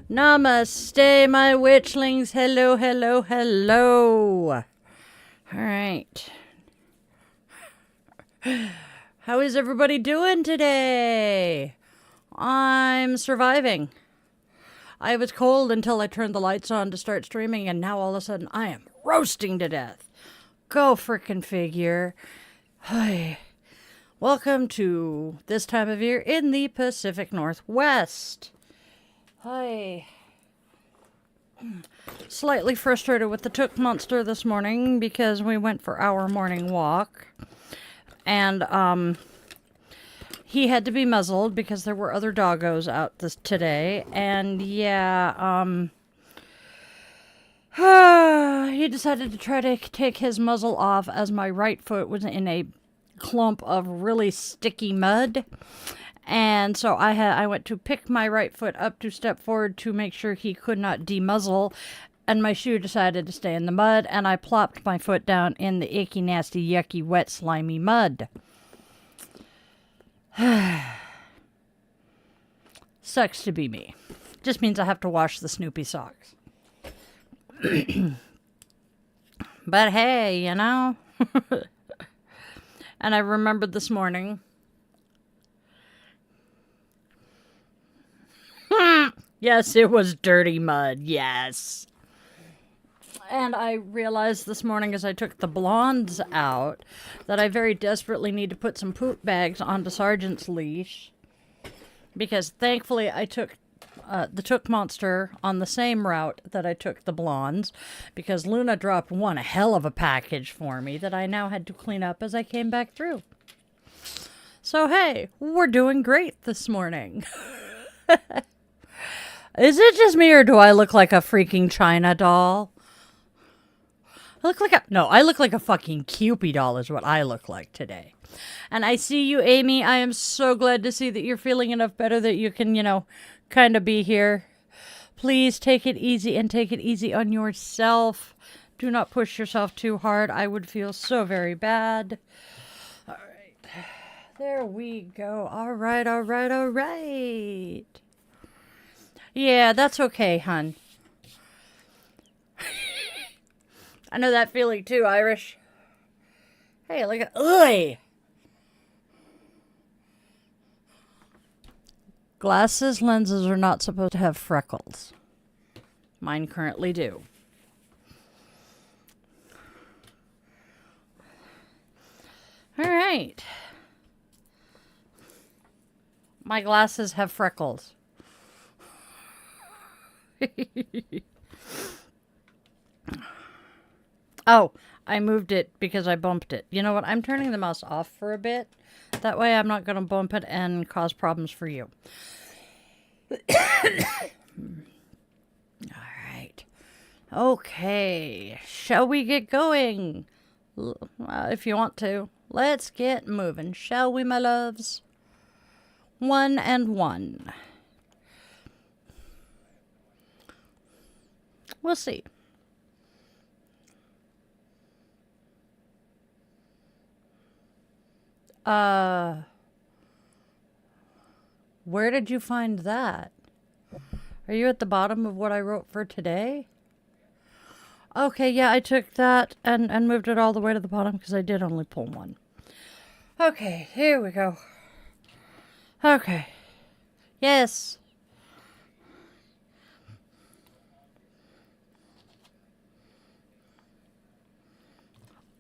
Namaste, my witchlings. Hello, hello, hello. All right. How is everybody doing today? I'm surviving. I was cold until I turned the lights on to start streaming, and now all of a sudden I am roasting to death. Go frickin' figure. Hi. Welcome to this time of year in the Pacific Northwest. Hi. Slightly frustrated with the Took Monster this morning because we went for our morning walk. And he had to be muzzled because there were other doggos out today. And yeah, he decided to try to take his muzzle off as my right foot was in a clump of really sticky mud. And so I went to pick my right foot up to step forward to make sure he could not demuzzle, and my shoe decided to stay in the mud, and I plopped my foot down in the icky, nasty, yucky, wet, slimy mud. Sucks to be me. Just means I have to wash the Snoopy socks. But hey, you know. And I remembered this morning. Yes, it was dirty mud. Yes. And I realized this morning as I took the blondes out that I very desperately need to put some poop bags onto Sergeant's leash. Because thankfully I took the Took Monster on the same route that I took the blondes. Because Luna dropped one hell of a package for me that I now had to clean up as I came back through. So hey, we're doing great this morning. Is it just me or do I look like a freaking China doll? I look like a fucking Cupid doll is what I look like today. And I see you, Amy. I am so glad to see that you're feeling enough better that you can, kind of be here. Please take it easy and take it easy on yourself. Do not push yourself too hard. I would feel so very bad. All right. There we go. All right. Yeah, that's okay, hun. I know that feeling too, Irish. Hey, look at... Ugh! Lenses are not supposed to have freckles. Mine currently do. All right. My glasses have freckles. Oh, I moved it because I bumped it. You know what? I'm turning the mouse off for a bit. That way I'm not going to bump it and cause problems for you. All right. Okay. Shall we get going? If you want to. Let's get moving. Shall we, my loves? 1 and 1. We'll see. Where did you find that? Are you at the bottom of what I wrote for today? Okay, yeah, I took that and moved it all the way to the bottom because I did only pull one. Okay, here we go. Okay. Yes.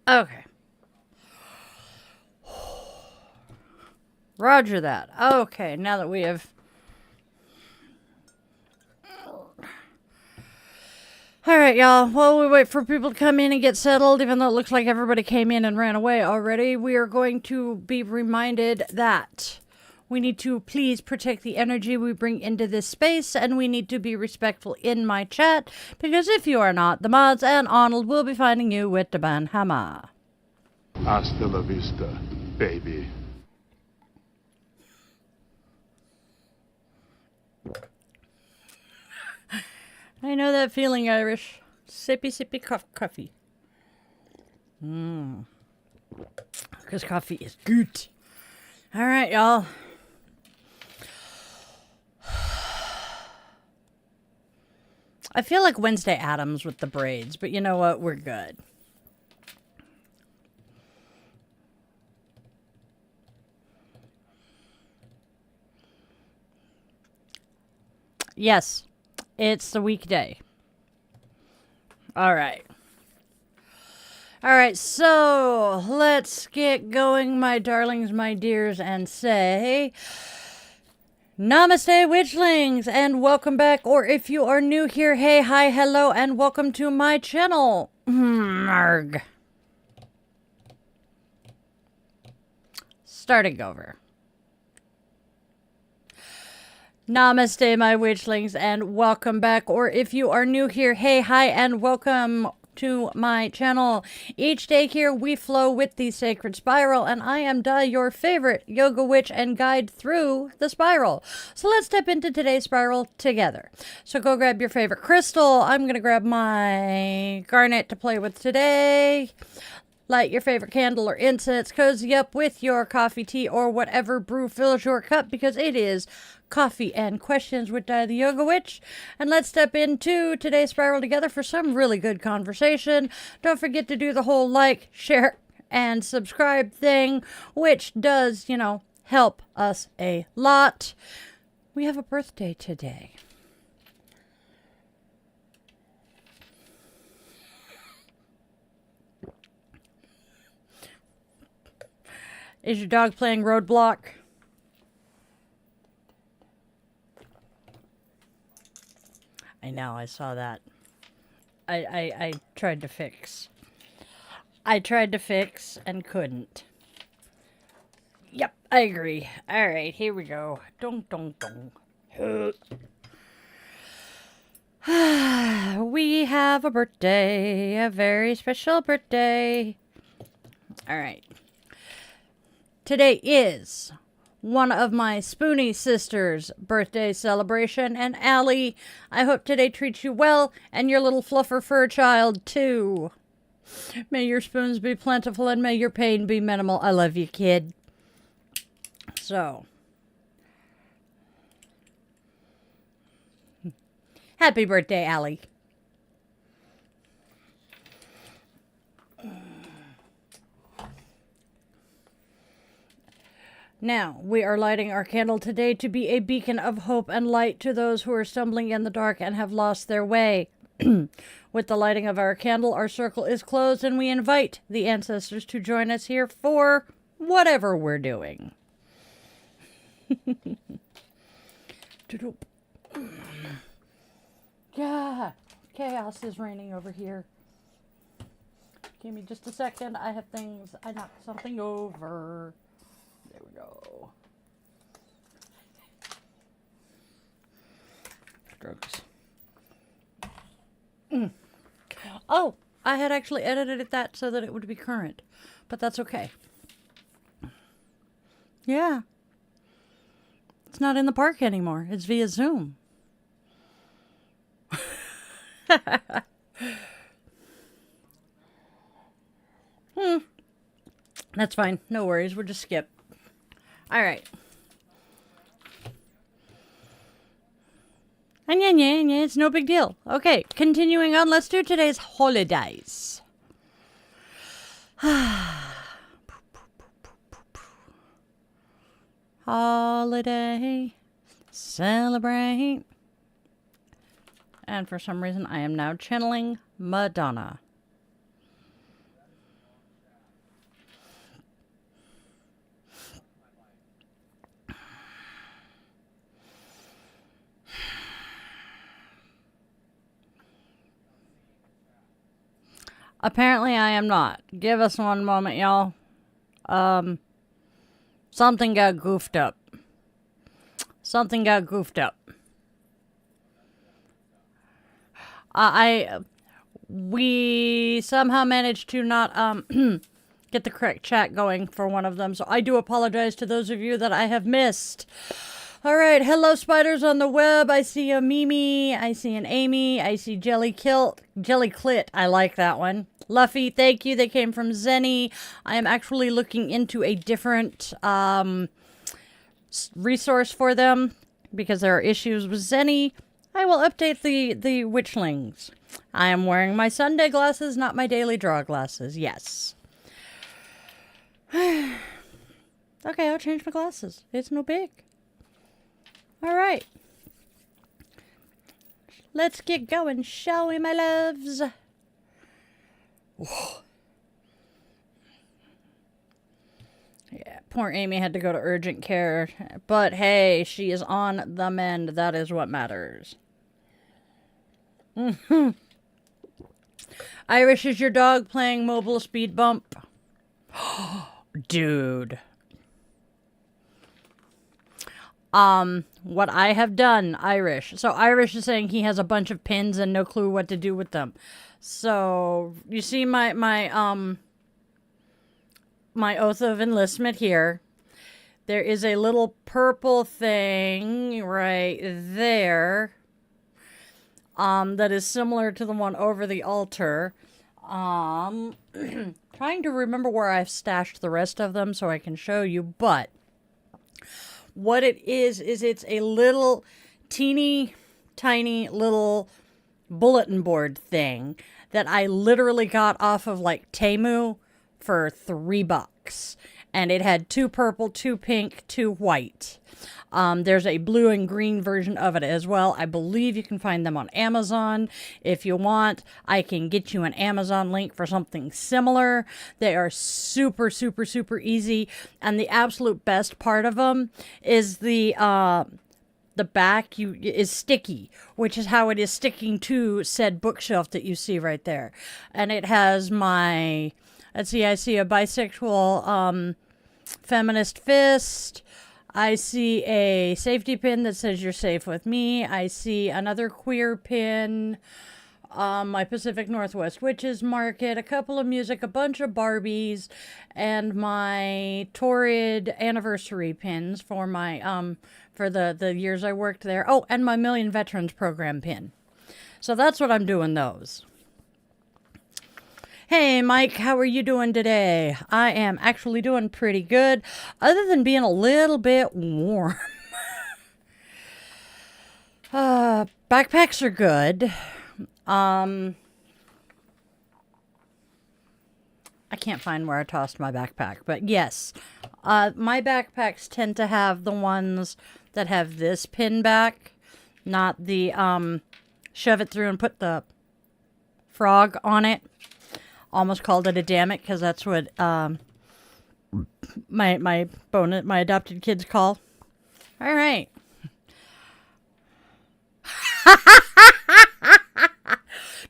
Okay. Roger that. Okay, now that we have... Alright, y'all. While we wait for people to come in and get settled, even though it looks like everybody came in and ran away already, we are going to be reminded that we need to please protect the energy we bring into this space, and we need to be respectful in my chat, because if you are not, the mods and Arnold will be finding you with the banhammer. Hasta la vista, baby. I know that feeling, Irish. Sippy, sippy coffee. Because coffee is good. All right, y'all. I feel like Wednesday Addams with the braids, but you know what? We're good. Yes. It's the weekday. All right. All right, so let's get going, my darlings, my dears, and say Namaste, Witchlings, and welcome back. Or if you are new here, hey, hi, hello, and welcome to my channel. Marg. Starting over. Namaste, my witchlings, and welcome back. Or if you are new here, hey, hi, and welcome to my channel. Each day here, we flow with the sacred spiral, and I am Di, your favorite yoga witch and guide through the spiral. So let's step into today's spiral together. So go grab your favorite crystal. I'm going to grab my garnet to play with today. Light your favorite candle or incense. Cozy up with your coffee, tea, or whatever brew fills your cup, because it is Coffee and Questions with Di the Yoga Witch. And let's step into today's spiral together for some really good conversation. Don't forget to do the whole like, share, and subscribe thing, which does, help us a lot. We have a birthday today. Is your dog playing Roadblock? I know, I saw that. I tried to fix. I tried to fix and couldn't. Yep, I agree. All right, here we go. Dong, dong, dong. We have a birthday, a very special birthday. All right. Today is one of my Spoonie sisters' birthday celebration, and Allie, I hope today treats you well, and your little fluffer fur child, too. May your spoons be plentiful, and may your pain be minimal. I love you, kid. So, happy birthday, Allie. Now, we are lighting our candle today to be a beacon of hope and light to those who are stumbling in the dark and have lost their way. With the lighting of our candle, our circle is closed, and we invite the ancestors to join us here for whatever we're doing. Yeah, chaos is reigning over here. Give me just a second. I have things. I knocked something over. There we go. Strokes. Oh, I had actually edited it that so that it would be current, but that's okay. Yeah. It's not in the park anymore. It's via Zoom. That's fine. No worries. We'll just skip. All right. And yeah, it's no big deal. Okay, continuing on. Let's do today's holidays. Holiday. Celebrate. And for some reason, I am now channeling Madonna. Apparently, I am not. Give us one moment, y'all. Something got goofed up. Something got goofed up. We somehow managed to not get the correct chat going for one of them, so I do apologize to those of you that I have missed. All right, hello spiders on the web. I see a Mimi, I see an Amy, I see Jelly Clit. I like that one. Luffy, thank you. They came from Zenny. I am actually looking into a different resource for them because there are issues with Zenny. I will update the Witchlings. I am wearing my Sunday glasses, not my daily draw glasses. Yes. Okay, I'll change my glasses. It's no big. All right. Let's get going, shall we, my loves? Whoa. Yeah, poor Amy had to go to urgent care. But hey, she is on the mend. That is what matters. Irish, is your dog playing mobile speed bump? Dude. What I have done, Irish. So Irish is saying he has a bunch of pins and no clue what to do with them. So you see my oath of enlistment here. There is a little purple thing right there. That is similar to the one over the altar. Trying to remember where I've stashed the rest of them so I can show you, but what it is it's a little teeny tiny little bulletin board thing that I literally got off of like Temu for $3. And it had 2 purple, 2 pink, 2 white. There's a blue and green version of it as well. I believe you can find them on Amazon. If you want, I can get you an Amazon link for something similar. They are super, super, super easy. And the absolute best part of them is the back is sticky, which is how it is sticking to said bookshelf that you see right there. And it has my, let's see, I see a bisexual feminist fist. I see a safety pin that says you're safe with me. I see another queer pin. My Pacific Northwest Witches Market, a couple of music, a bunch of Barbies, and my Torrid anniversary pins for my for the years I worked there. Oh, and my Million Veterans Program pin. So that's what I'm doing those. Hey, Mike, how are you doing today? I am actually doing pretty good, other than being a little bit warm. Backpacks are good. I can't find where I tossed my backpack, but yes, my backpacks tend to have the ones that have this pin back, not the shove it through and put the frog on it. Almost called it a damn it because that's what my adopted kids call. All right.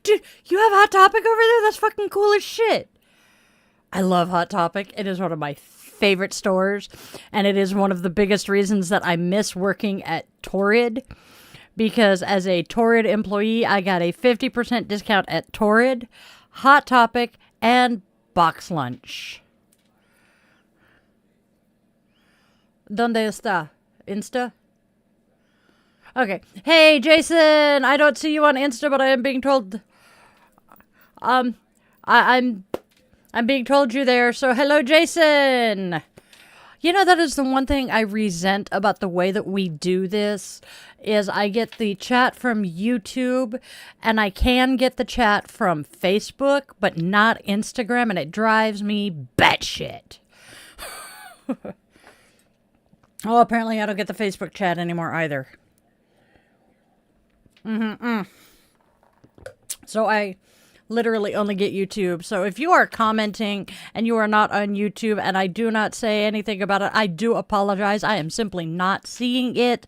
Dude, you have Hot Topic over there? That's fucking cool as shit. I love Hot Topic. It is one of my favorite stores, and it is one of the biggest reasons that I miss working at Torrid, because as a Torrid employee, I got a 50% discount at Torrid, Hot Topic, and Box Lunch. ¿Dónde está? Insta? Okay. Hey, Jason! I don't see you on Insta, but I am being told... I'm being told you're there, so hello, Jason! You know, that is the one thing I resent about the way that we do this, is I get the chat from YouTube, and I can get the chat from Facebook, but not Instagram, and it drives me batshit. Oh, apparently I don't get the Facebook chat anymore either. So I literally only get YouTube. So if you are commenting and you are not on YouTube and I do not say anything about it, I do apologize. I am simply not seeing it.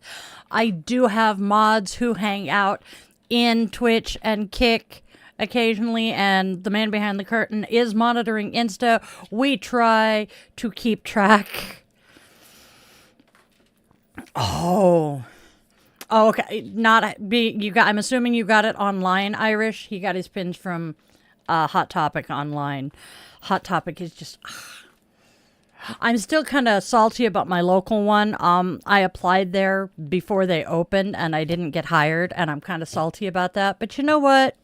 I do have mods who hang out in Twitch and Kick occasionally, and the man behind the curtain is monitoring Insta. We try to keep track. Oh, okay. I'm assuming you got it online, Irish. He got his pins from Hot Topic online. Hot Topic is just... I'm still kind of salty about my local one. I applied there before they opened, and I didn't get hired, and I'm kind of salty about that. But you know what?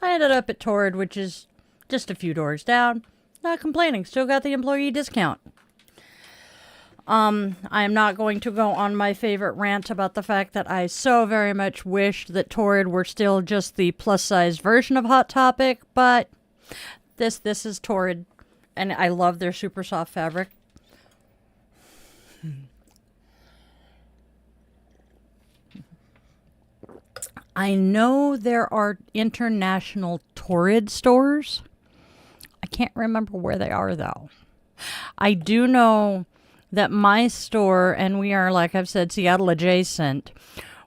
I ended up at Torrid, which is just a few doors down. Not complaining. Still got the employee discount. I am not going to go on my favorite rant about the fact that I so very much wished that Torrid were still just the plus-size version of Hot Topic, but this is Torrid, and I love their super soft fabric. I know there are international Torrid stores. I can't remember where they are, though. I do know that my store, and we are, like I've said, Seattle adjacent,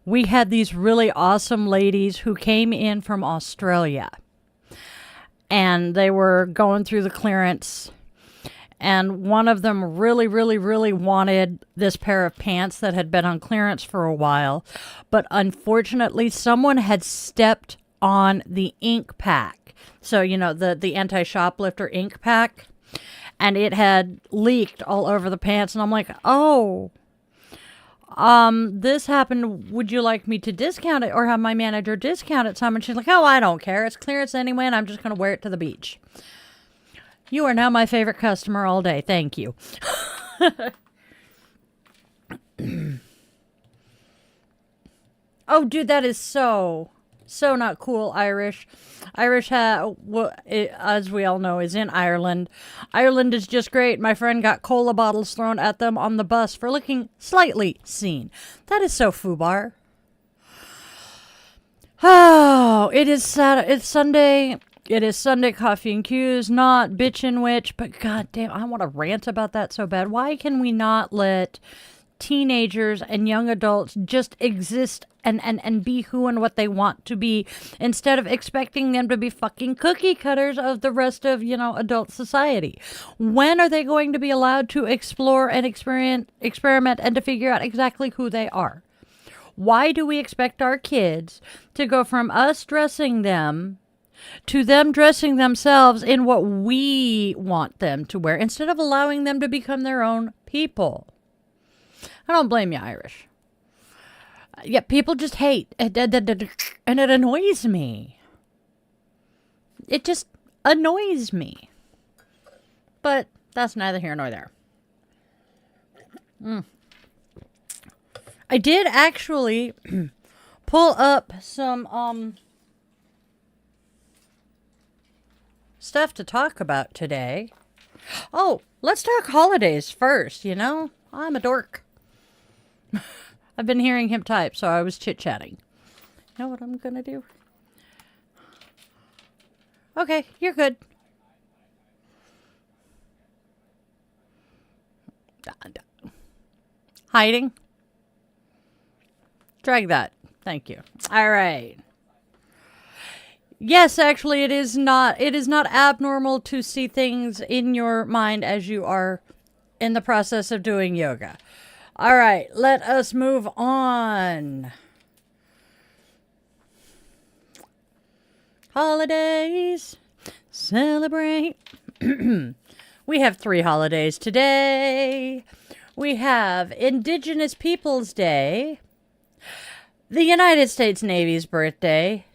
we had these really awesome ladies who came in from Australia. And they were going through the clearance. And one of them really, really, really wanted this pair of pants that had been on clearance for a while. But unfortunately, someone had stepped on the ink pack. So, you know, the anti-shoplifter ink pack. And it had leaked all over the pants. And I'm like, oh, this happened. Would you like me to discount it or have my manager discount it some? And she's like, oh, I don't care. It's clearance anyway, and I'm just going to wear it to the beach. You are now my favorite customer all day. Thank you. Oh, dude, that is so So not cool, Irish. Irish, as we all know, is in Ireland. Ireland is just great. My friend got cola bottles thrown at them on the bus for looking slightly seen. That is so foobar. Oh, it is It's Sunday. It is Sunday Coffee and Cues, not bitchin' witch, but goddamn, I want to rant about that so bad. Why can we not let teenagers and young adults just exist and be who and what they want to be instead of expecting them to be fucking cookie cutters of the rest of, adult society? When are they going to be allowed to explore and experiment and to figure out exactly who they are? Why do we expect our kids to go from us dressing them to them dressing themselves in what we want them to wear instead of allowing them to become their own people? I don't blame you, Irish. Yeah, people just hate, and it annoys me. It just annoys me. But that's neither here nor there. I did actually pull up some stuff to talk about today. Oh, let's talk holidays first, I'm a dork. I've been hearing him type, so I was chit-chatting. You know what I'm gonna do? Okay, you're good. Hiding? Drag that. Thank you. All right. Yes, actually, it is not abnormal to see things in your mind as you are in the process of doing yoga. All right, let us move on. Holidays. Celebrate. We have 3 holidays today. We have Indigenous Peoples Day, the United States Navy's birthday,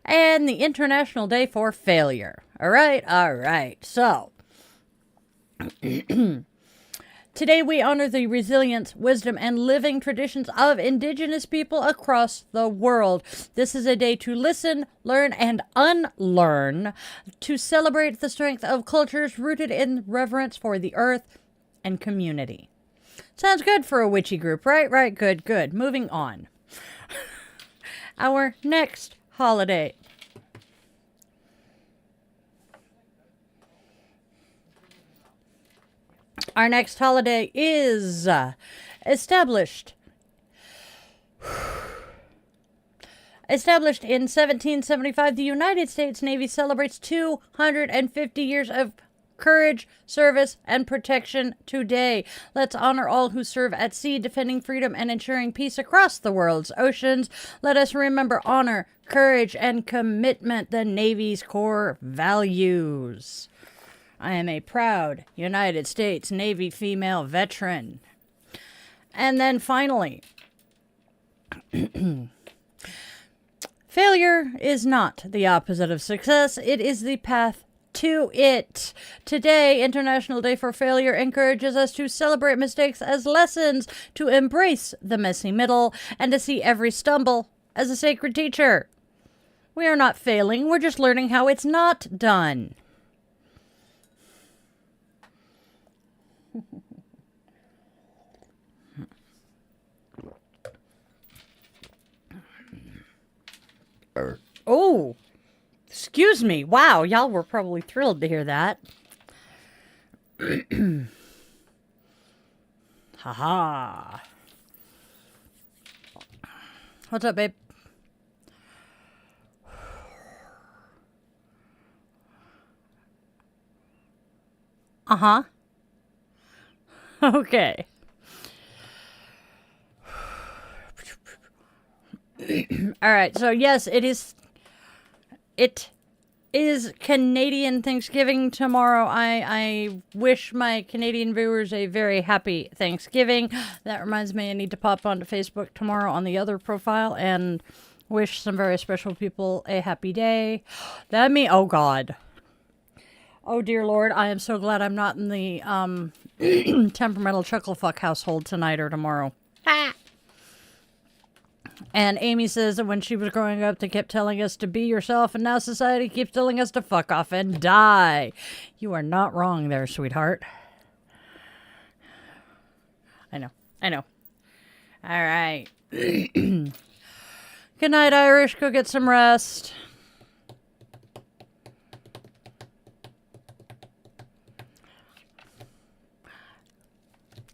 and the International Day for Failure. All right. So, today we honor the resilience, wisdom, and living traditions of Indigenous people across the world. This is a day to listen, learn, and unlearn, to celebrate the strength of cultures rooted in reverence for the earth and community. Sounds good for a witchy group, right? Right, good. Moving on. Our next holiday. Our next holiday is established in 1775. The United States Navy celebrates 250 years of courage, service, and protection today. Let's honor all who serve at sea, defending freedom and ensuring peace across the world's oceans. Let us remember honor, courage, and commitment, the Navy's core values. I am a proud United States Navy female veteran. And then finally, failure is not the opposite of success. It is the path to it. Today, International Day for Failure encourages us to celebrate mistakes as lessons, to embrace the messy middle, and to see every stumble as a sacred teacher. We are not failing, we're just learning how it's not done. Oh, excuse me. Wow, y'all were probably thrilled to hear that. Haha. What's up, babe? Uh-huh. Okay. All right, so yes, it is Canadian Thanksgiving tomorrow. I wish my Canadian viewers a very happy Thanksgiving. That reminds me, I need to pop onto Facebook tomorrow on the other profile and wish some very special people a happy day. Oh God. Oh dear Lord, I am so glad I'm not in the temperamental chuckle fuck household tonight or tomorrow. Ah. And Amy says that when she was growing up, they kept telling us to be yourself, and now society keeps telling us to fuck off and die. You are not wrong there, sweetheart. I know. All right. Good night, Irish. Go get some rest.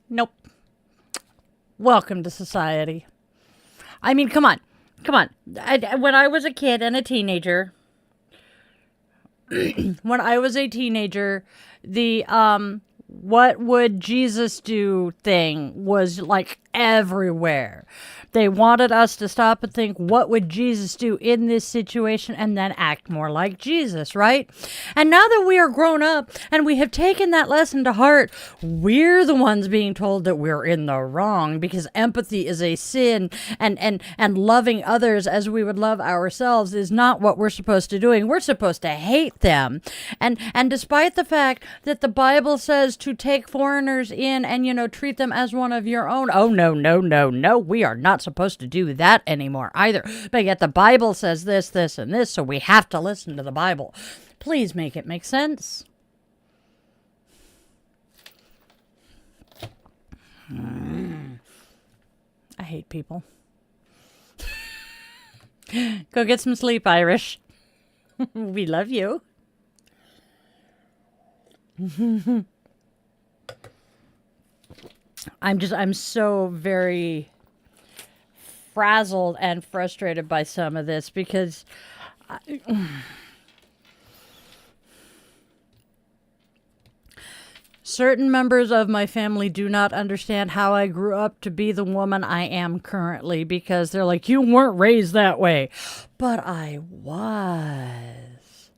Nope. Welcome to society. I mean, come on. When I was a kid and a teenager, the what would Jesus do thing was like everywhere. They wanted us to stop and think, what would Jesus do in this situation, and then act more like Jesus, right? And now that we are grown up and we have taken that lesson to heart, we're the ones being told that we're in the wrong because empathy is a sin, and loving others as we would love ourselves is not what we're supposed to do. We're supposed to hate them. And despite the fact that the Bible says to take foreigners in and, treat them as one of your own. Oh, no. We are not supposed to do that anymore either. But yet the Bible says this, and this, so we have to listen to the Bible. Please make it make sense. I hate people. Go get some sleep, Irish. We love you. I'm so very frazzled and frustrated by some of this because certain members of my family do not understand how I grew up to be the woman I am currently because they're like, you weren't raised that way. But I was.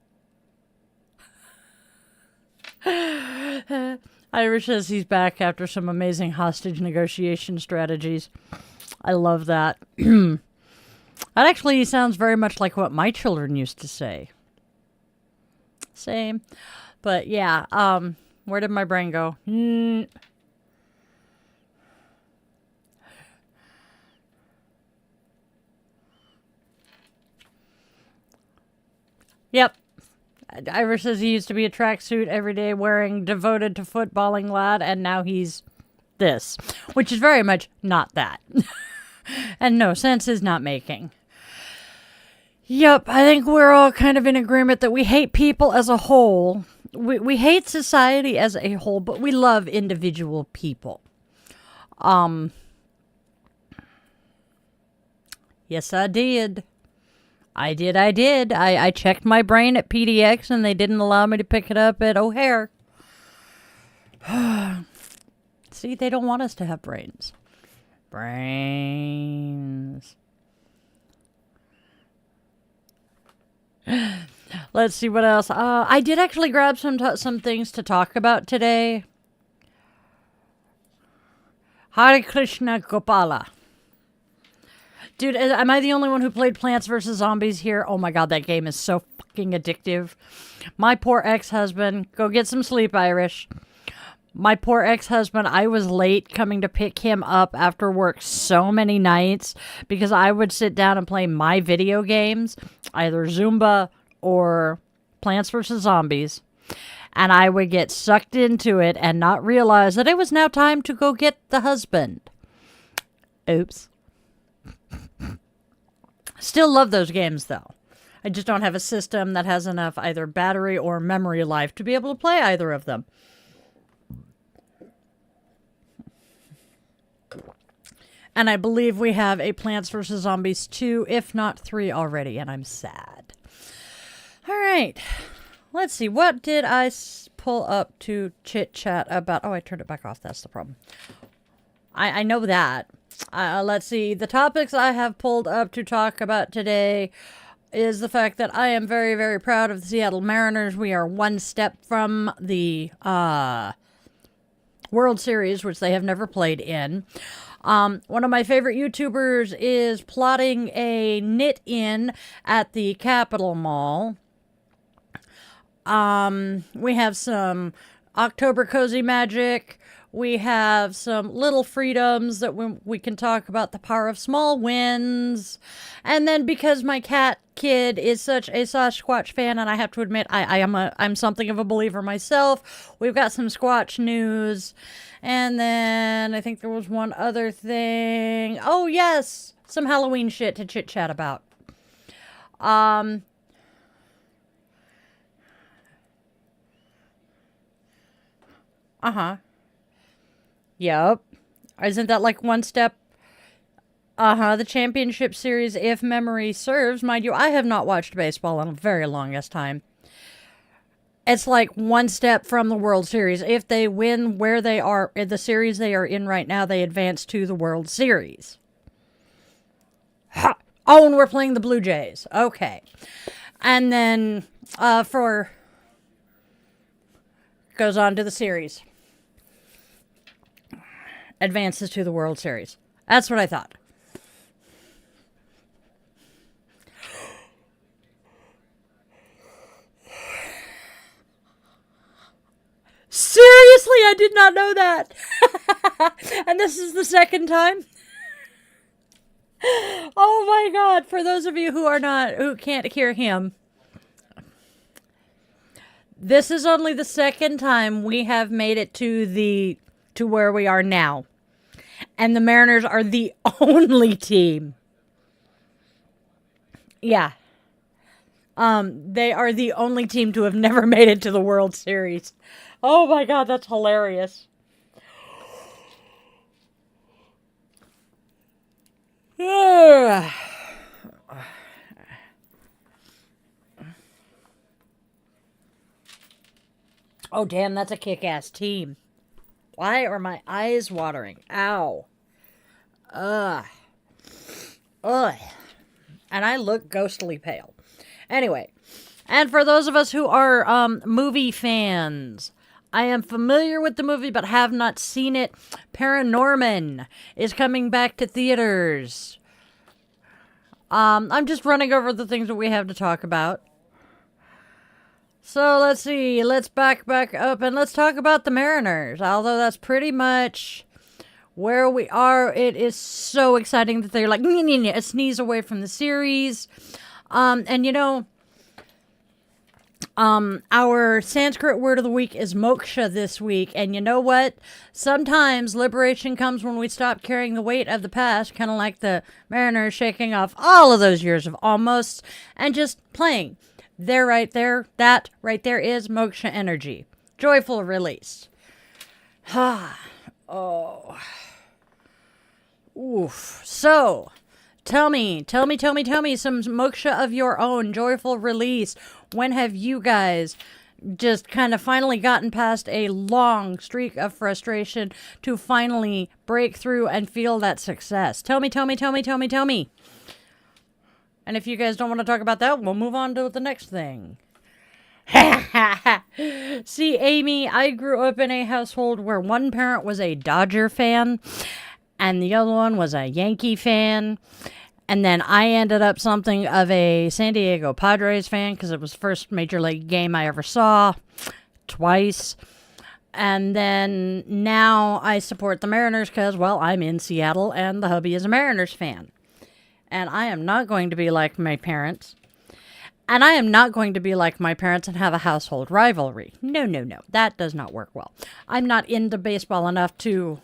Irish says he's back after some amazing hostage negotiation strategies. I love that. That actually sounds very much like what my children used to say. Same. But yeah, where did my brain go? Yep. Irish says he used to be a tracksuit every day wearing devoted to footballing lad, and now he's this, which is very much not that. And no, sense is not making. Yep, I think we're all kind of in agreement that we hate people as a whole. We hate society as a whole, but we love individual people. Yes, I did. I did. I checked my brain at PDX and they didn't allow me to pick it up at O'Hare. See, they don't want us to have brains. Brains. Let's see what else. I did actually grab some things to talk about today. Hare Krishna Gopala. Dude, am I the only one who played Plants vs. Zombies here? Oh my god, that game is so fucking addictive. My poor ex-husband, go get some sleep, Irish. My poor ex-husband, I was late coming to pick him up after work so many nights because I would sit down and play my video games, either Zumba or Plants vs. Zombies, and I would get sucked into it and not realize that it was now time to go get the husband. Oops. Still love those games, though. I just don't have a system that has enough either battery or memory life to be able to play either of them. And I believe we have a Plants vs. Zombies 2, if not 3 already, and I'm sad. All right. Let's see. What did I pull up to chit-chat about? Oh, I turned it back off. That's the problem. I know that. Let's see. The topics I have pulled up to talk about today is the fact that I am very, very proud of the Seattle Mariners. We are one step from the World Series, which they have never played in. One of my favorite YouTubers is plotting a knit-in at the Capitol Mall. We have some October Cozy Magic. We have some little freedoms that we can talk about the power of small wins. And then because my cat kid is such a Sasquatch fan, and I have to admit I'm something of a believer myself, we've got some Squatch news. And then I think there was one other thing. Oh yes, some Halloween shit to chit chat about. Yep. Isn't that like one step? The championship series, if memory serves. Mind you, I have not watched baseball in a very longest time. It's like one step from the World Series. If they win where they are, in the series they are in right now, they advance to the World Series. Ha! Oh, and we're playing the Blue Jays. Okay. And then, goes on to the series. Advances to the World Series. That's what I thought. Seriously, I did not know that. And this is the second time. Oh my God. For those of you who can't hear him, this is only the second time we have made it to where we are now. And the Mariners are the only team. Yeah. They are the only team to have never made it to the World Series. Oh my God, that's hilarious. Oh damn, that's a kick-ass team. Why are my eyes watering? Ow. Ugh. And I look ghostly pale. Anyway, and for those of us who are movie fans, I am familiar with the movie but have not seen it. Paranorman is coming back to theaters. I'm just running over the things that we have to talk about. So let's see. Let's back up and let's talk about the Mariners. Although that's pretty much where we are. It is so exciting that they're like a sneeze away from the series. And you know, our Sanskrit word of the week is moksha this week. And you know what? Sometimes liberation comes when we stop carrying the weight of the past, kind of like the Mariners shaking off all of those years of almost and just playing. There, right there, that right there is moksha energy. Joyful release. Oh. Oof. So, tell me some moksha of your own, joyful release. When have you guys just kind of finally gotten past a long streak of frustration to finally break through and feel that success? Tell me. And if you guys don't want to talk about that, we'll move on to the next thing. See, Amy, I grew up in a household where one parent was a Dodger fan and the other one was a Yankee fan. And then I ended up something of a San Diego Padres fan because it was the first major league game I ever saw twice. And then now I support the Mariners because, well, I'm in Seattle and the hubby is a Mariners fan. And I am not going to be like my parents. And I am not going to be like my parents and have a household rivalry. No. That does not work well. I'm not into baseball enough to...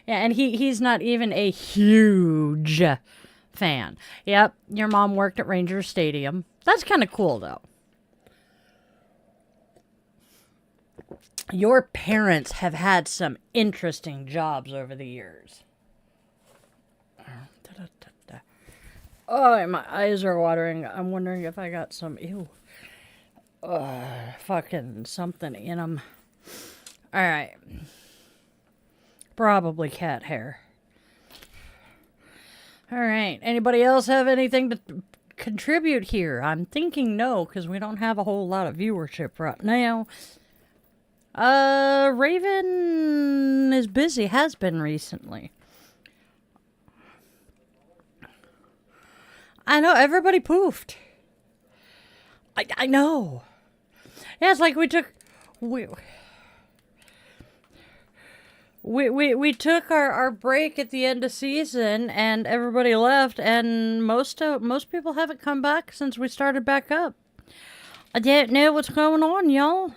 Yeah, and he's not even a huge fan. Yep, your mom worked at Ranger Stadium. That's kind of cool, though. Your parents have had some interesting jobs over the years. Oh, my eyes are watering. I'm wondering if I got some, fucking something in them. All right. Probably cat hair. All right. Anybody else have anything to contribute here? I'm thinking no, because we don't have a whole lot of viewership right now. Raven is busy, has been recently. I know, everybody poofed. I know. Yeah, it's like we took... We took our break at the end of season, and everybody left, and most people haven't come back since we started back up. I don't know what's going on, y'all.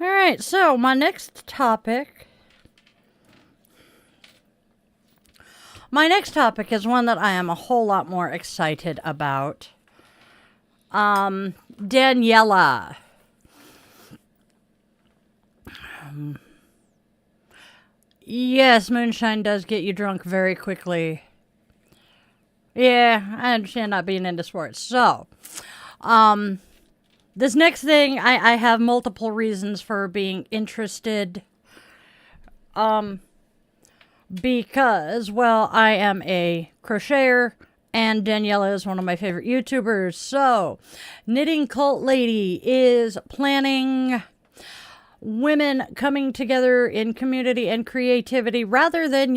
All right, so my next topic is one that I am a whole lot more excited about. Daniela. Yes, moonshine does get you drunk very quickly. Yeah, I understand not being into sports. So, this next thing, I have multiple reasons for being interested. Because, well, I am a crocheter, and Daniela is one of my favorite YouTubers. So, Knitting Cult Lady is planning women coming together in community and creativity rather than,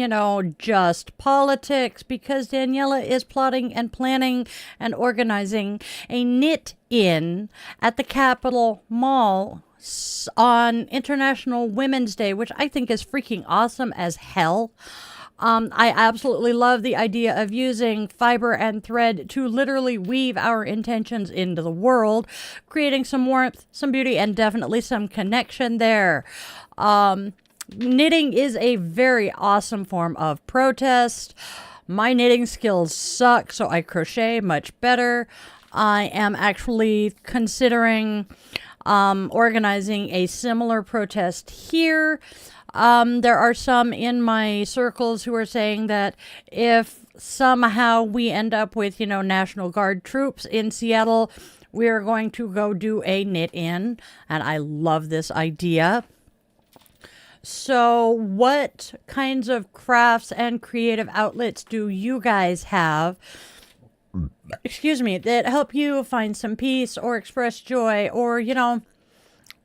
just politics, because Daniela is plotting and planning and organizing a knit-in at the Capitol Mall on International Women's Day, which I think is freaking awesome as hell. I absolutely love the idea of using fiber and thread to literally weave our intentions into the world, creating some warmth, some beauty, and definitely some connection there. Knitting is a very awesome form of protest. My knitting skills suck, so I crochet much better. I am actually considering organizing a similar protest here. There are some in my circles who are saying that if somehow we end up with, National Guard troops in Seattle, we are going to go do a knit-in, and I love this idea. So what kinds of crafts and creative outlets do you guys have, that help you find some peace or express joy, or,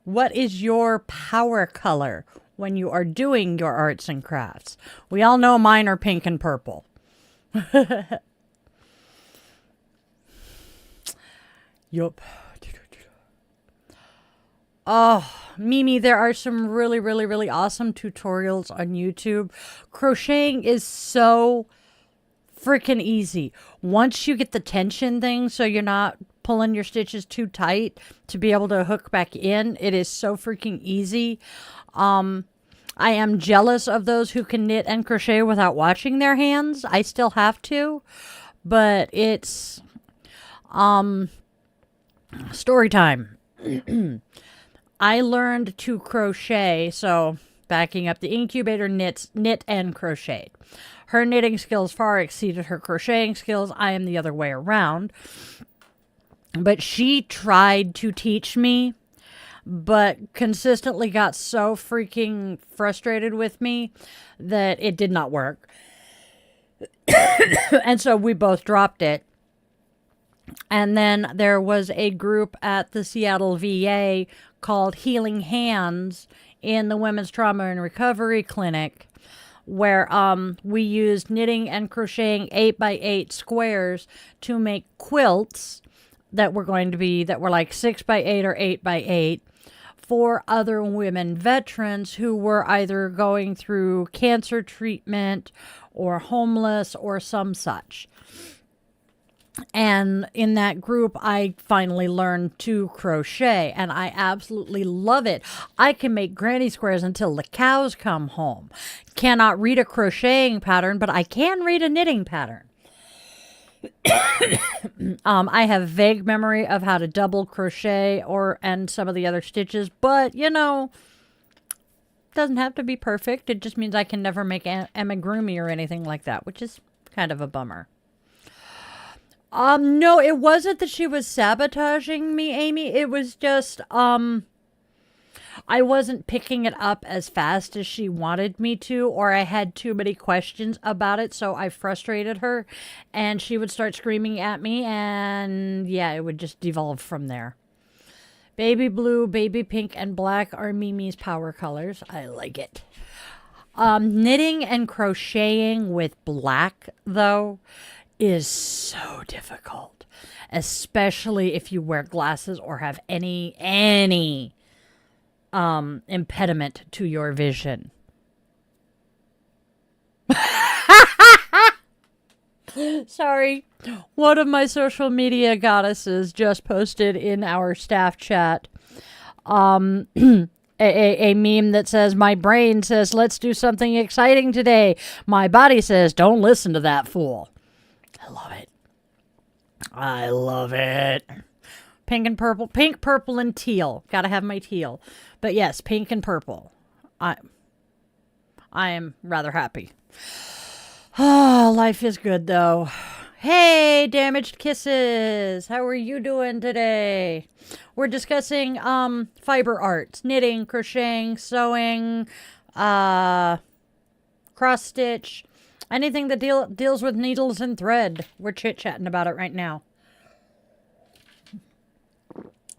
what is your power color when you are doing your arts and crafts? We all know mine are pink and purple. Yup. Oh, Mimi, there are some really, really, really awesome tutorials on YouTube. Crocheting is so freaking easy. Once you get the tension thing, so you're not pulling your stitches too tight to be able to hook back in, it is so freaking easy. I am jealous of those who can knit and crochet without watching their hands. I still have to, but it's story time. I learned to crochet, so backing up, the incubator knit and crocheted. Her knitting skills far exceeded her crocheting skills. I am the other way around. But she tried to teach me, but consistently got so freaking frustrated with me that it did not work. And so we both dropped it. And then there was a group at the Seattle VA called Healing Hands in the Women's Trauma and Recovery Clinic, where we used knitting and crocheting 8x8 squares to make quilts that were like 6x8 or 8x8 for other women veterans who were either going through cancer treatment or homeless or some such. And in that group, I finally learned to crochet, and I absolutely love it. I can make granny squares until the cows come home. Cannot read a crocheting pattern, but I can read a knitting pattern. I have vague memory of how to double crochet and some of the other stitches, but doesn't have to be perfect. It just means I can never make amigurumi or anything like that, which is kind of a bummer. No, it wasn't that she was sabotaging me, Amy. It was just, I wasn't picking it up as fast as she wanted me to, or I had too many questions about it, so I frustrated her, and she would start screaming at me, and yeah, it would just devolve from there. Baby blue, baby pink, and black are Mimi's power colors. I like it. Knitting and crocheting with black, though, is so difficult, especially if you wear glasses or have any impediment to your vision. Sorry. One of my social media goddesses just posted in our staff chat a meme that says, my brain says, let's do something exciting today. My body says, don't listen to that fool. I love it. I love it. Pink and purple. Pink, purple, and teal. Gotta have my teal. But yes, pink and purple. I am rather happy. Oh, life is good, though. Hey, Damaged Kisses. How are you doing today? We're discussing fiber arts, knitting, crocheting, sewing, cross stitch, anything that deals with needles and thread. We're chit-chatting about it right now.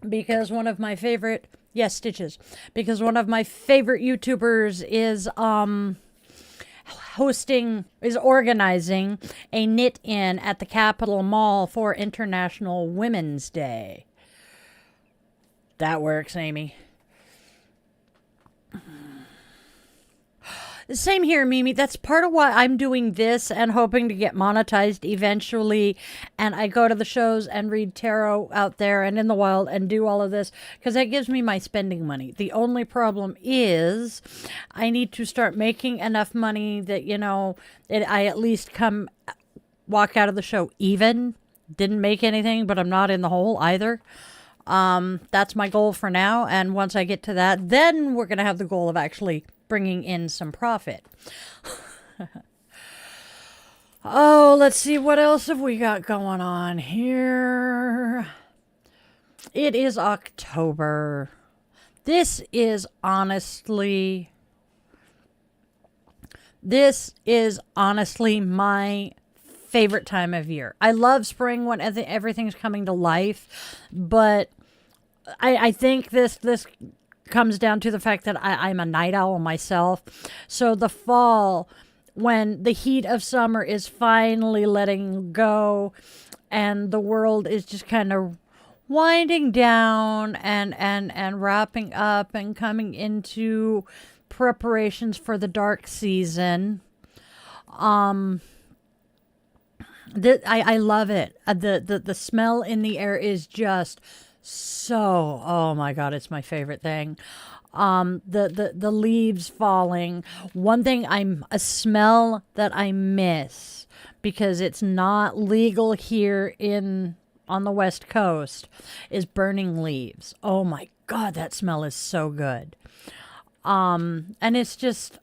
Because one of my favorite, yes, stitches. Because one of my favorite YouTubers is organizing a knit-in at the Capitol Mall for International Women's Day. That works, Amy. Same here, Mimi. That's part of why I'm doing this and hoping to get monetized eventually. And I go to the shows and read tarot out there and in the wild and do all of this because that gives me my spending money. The only problem is I need to start making enough money that, I at least walk out of the show even. Didn't make anything, but I'm not in the hole either. That's my goal for now. And once I get to that, then we're going to have the goal of actually bringing in some profit. Oh, let's see. What else have we got going on here? It is October. This is honestly my favorite time of year. I love spring when everything's coming to life, but I think this comes down to the fact that I'm a night owl myself. So the fall, when the heat of summer is finally letting go and the world is just kind of winding down and wrapping up and coming into preparations for the dark season. I love it. The smell in the air is just so, oh my God, it's my favorite thing. The leaves falling. One thing a smell that I miss because it's not legal here on the West Coast is burning leaves. Oh my God, that smell is so good. And it's just,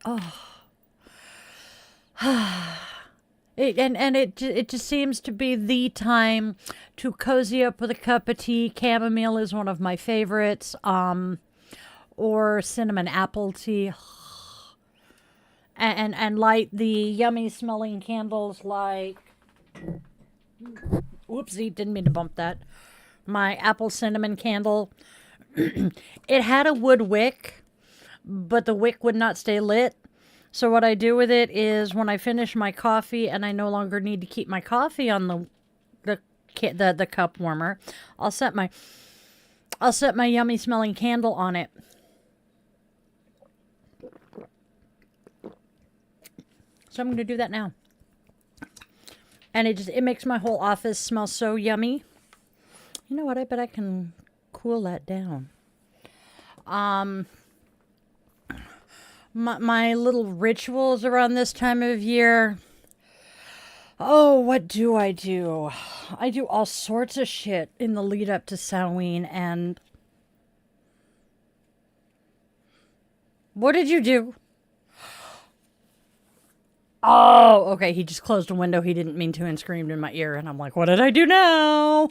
It just seems to be the time to cozy up with a cup of tea. Chamomile is one of my favorites. Or cinnamon apple tea. And light the yummy smelling candles like... Whoopsie, didn't mean to bump that. My apple cinnamon candle. It had a wood wick, but the wick would not stay lit. So what I do with it is when I finish my coffee and I no longer need to keep my coffee on the cup warmer, I'll set my yummy smelling candle on it. So I'm going to do that now. And it makes my whole office smell so yummy. You know what? I bet I can cool that down. My little rituals around this time of year. Oh, what do? I do all sorts of shit in the lead up to Samhain. And what did you do? Oh, okay. He just closed a window he didn't mean to and screamed in my ear. And I'm like, what did I do now?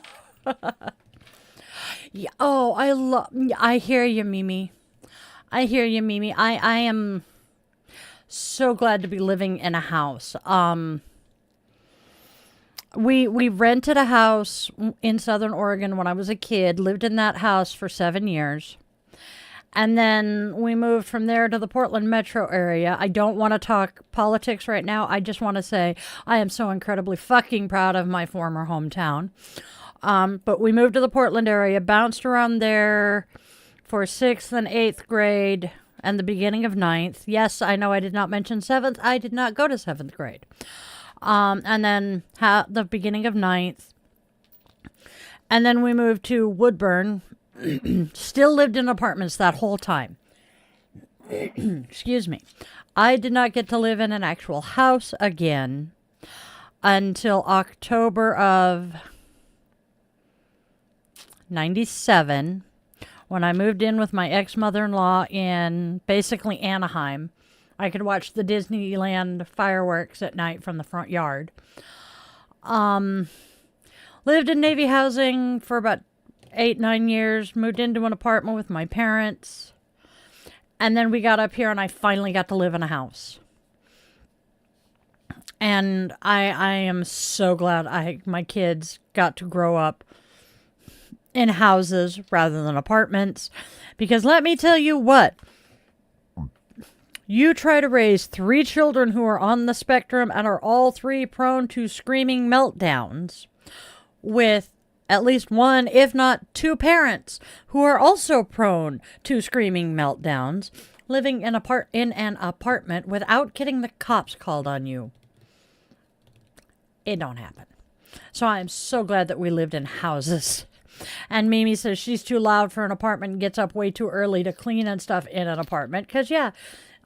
Yeah. Oh, I hear you, Mimi. I hear you, Mimi. I am so glad to be living in a house. We rented a house in Southern Oregon when I was a kid, lived in that house for 7 years. And then we moved from there to the Portland metro area. I don't want to talk politics right now. I just want to say I am so incredibly fucking proud of my former hometown. But we moved to the Portland area, bounced around there for 6th and 8th grade, and the beginning of ninth. Yes, I know I did not mention seventh. I did not go to seventh grade. And then the beginning of ninth. And then we moved to Woodburn. Still lived in apartments that whole time. Excuse me. I did not get to live in an actual house again until October of 97, when I moved in with my ex-mother-in-law in basically Anaheim. I could watch the Disneyland fireworks at night from the front yard. Lived in Navy housing for about 8-9 years. Moved into an apartment with my parents. And then we got up here and I finally got to live in a house. And I am so glad my kids got to grow up in houses rather than apartments. Because let me tell you what. You try to raise 3 children who are on the spectrum and are all 3 prone to screaming meltdowns with at least 1, if not 2 parents who are also prone to screaming meltdowns, living in an apartment without getting the cops called on you. It don't happen. So I'm so glad that we lived in houses. And Mimi says she's too loud for an apartment and gets up way too early to clean and stuff in an apartment. Because, yeah,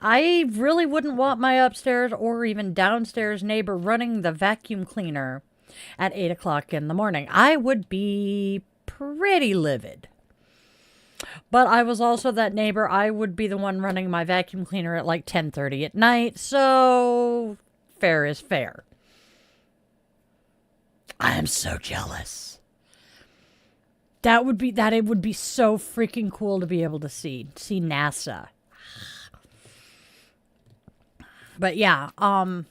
I really wouldn't want my upstairs or even downstairs neighbor running the vacuum cleaner at 8 o'clock in the morning. I would be pretty livid. But I was also that neighbor. I would be the one running my vacuum cleaner at like 10:30 at night. So fair is fair. I am so jealous. It would be so freaking cool to be able to see NASA. But yeah,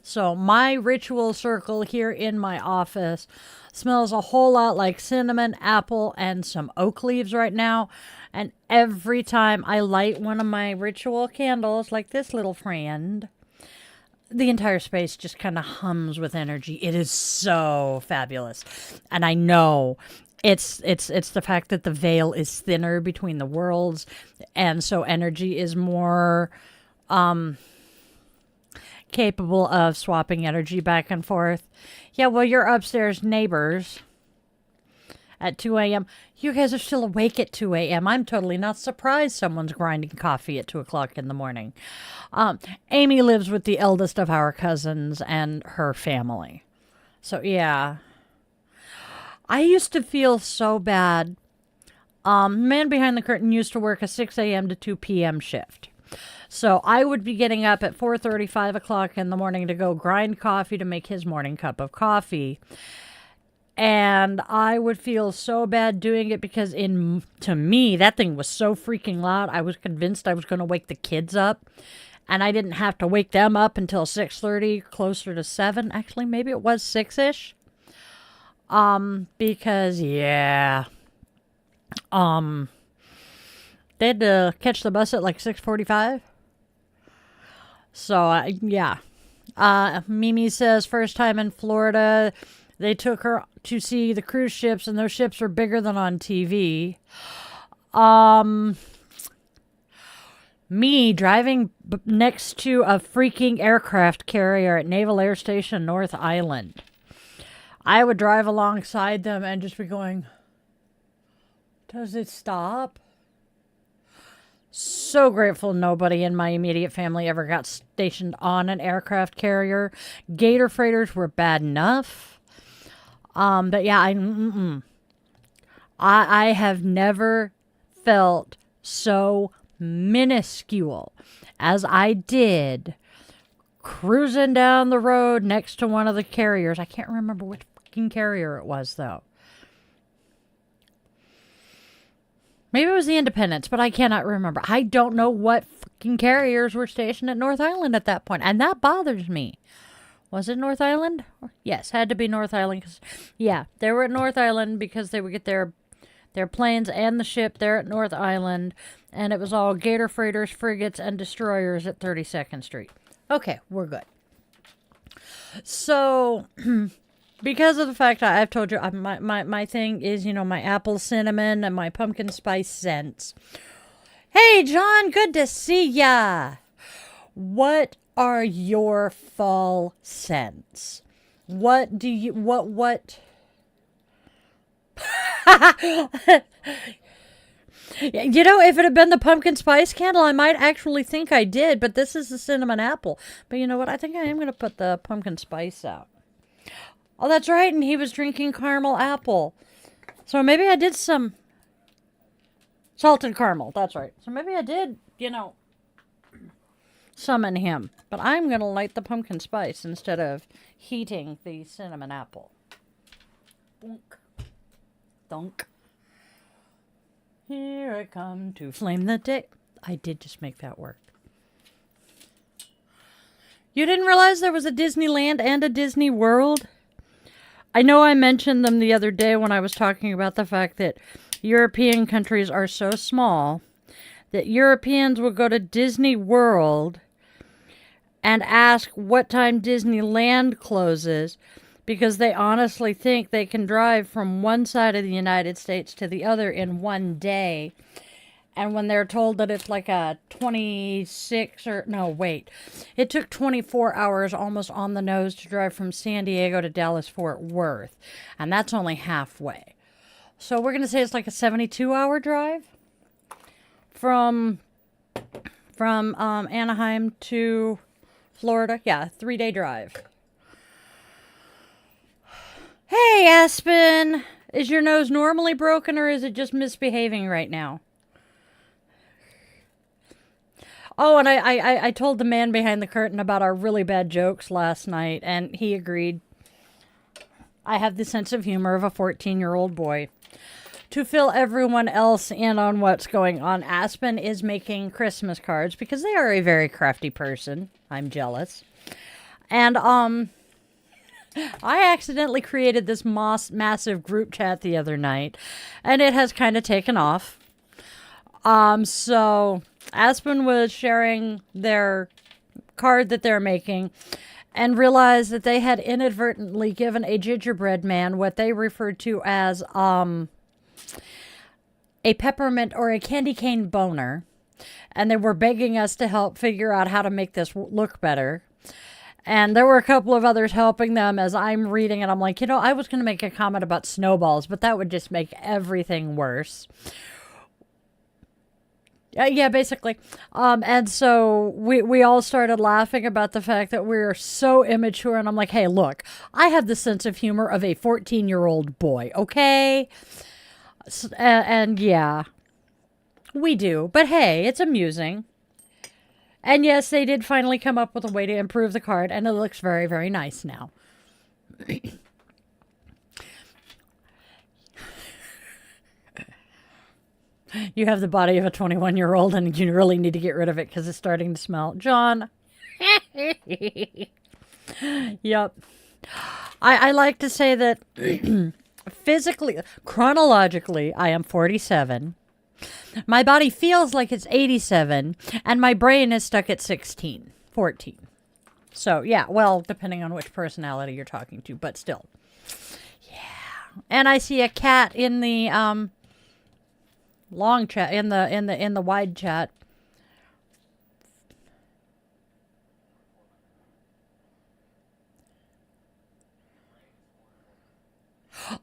so my ritual circle here in my office smells a whole lot like cinnamon, apple, and some oak leaves right now. And every time I light one of my ritual candles, like this little friend, the entire space just kind of hums with energy. It is so fabulous. And I know it's the fact that the veil is thinner between the worlds, and so energy is more capable of swapping energy back and forth. Yeah, well, your upstairs neighbors at 2 a.m. You guys are still awake at 2 a.m. I'm totally not surprised someone's grinding coffee at 2 o'clock in the morning. Amy lives with the eldest of our cousins and her family. So, yeah. I used to feel so bad. Man behind the curtain used to work a 6 a.m. to 2 p.m. shift. So I would be getting up at 4:30, 5 o'clock in the morning to go grind coffee to make his morning cup of coffee. And I would feel so bad doing it because to me, that thing was so freaking loud. I was convinced I was going to wake the kids up. And I didn't have to wake them up until 6:30, closer to 7. Actually, maybe it was 6-ish. Because, yeah. They had to catch the bus at like 6:45. So, yeah. Mimi says first time in Florida, they took her to see the cruise ships, and those ships are bigger than on TV. Me driving next to a freaking aircraft carrier at Naval Air Station North Island. I would drive alongside them and just be going, does it stop? So grateful nobody in my immediate family ever got stationed on an aircraft carrier. Gator freighters were bad enough. But yeah, I have never felt so minuscule as I did cruising down the road next to one of the carriers. I can't remember which fucking carrier it was, though. Maybe it was the Independence, but I cannot remember. I don't know what fucking carriers were stationed at North Island at that point, and that bothers me. Was it North Island? Yes, had to be North Island. 'Cause, yeah, they were at North Island because they would get their planes and the ship there at North Island, and it was all Gator freighters, frigates, and destroyers at 32nd Street. Okay, we're good. So, because of the fact I've told you, my thing is, my apple cinnamon and my pumpkin spice scents. Hey, John, good to see ya. What are your fall scents? What do you, what? You know, if it had been the pumpkin spice candle, I might actually think I did, but this is the cinnamon apple. But you know what? I think I am going to put the pumpkin spice out. Oh, that's right, and he was drinking caramel apple. So maybe I did some salted caramel. That's right. So maybe I did, summon him. But I'm going to light the pumpkin spice instead of heating the cinnamon apple. Dunk. Dunk. Here I come to flame the day. I did just make that work. You didn't realize there was a Disneyland and a Disney World? I know I mentioned them the other day when I was talking about the fact that European countries are so small that Europeans will go to Disney World and ask what time Disneyland closes because they honestly think they can drive from one side of the United States to the other in one day. And when they're told that it's like a 26 or no, wait, it took 24 hours almost on the nose to drive from San Diego to Dallas-Fort Worth. And that's only halfway. So we're going to say it's like a 72-hour drive from Anaheim to Florida. Yeah, 3-day drive. Hey, Aspen, is your nose normally broken or is it just misbehaving right now? Oh, and I told the man behind the curtain about our really bad jokes last night, and he agreed. I have the sense of humor of a 14-year-old boy. To fill everyone else in on what's going on, Aspen is making Christmas cards because they are a very crafty person. I'm jealous. And, I accidentally created this massive group chat the other night, and it has kind of taken off. So Aspen was sharing their card that they're making and realized that they had inadvertently given a gingerbread man what they referred to as a peppermint or a candy cane boner. And they were begging us to help figure out how to make this look better. And there were a couple of others helping them as I'm reading, and I'm like, I was going to make a comment about snowballs, but that would just make everything worse. Yeah, basically. And so we all started laughing about the fact that we're so immature, and I'm like, hey, look, I have the sense of humor of a 14-year-old boy, okay? And yeah, we do. But hey, it's amusing. And yes, they did finally come up with a way to improve the card, and it looks very, very nice now. You have the body of a 21-year-old, and you really need to get rid of it because it's starting to smell. John. Yep. I like to say that physically, chronologically, I am 47. My body feels like it's 87, and my brain is stuck at 14. So, yeah, well, depending on which personality you're talking to, but still. Yeah. And I see a cat in the long chat, in the wide chat.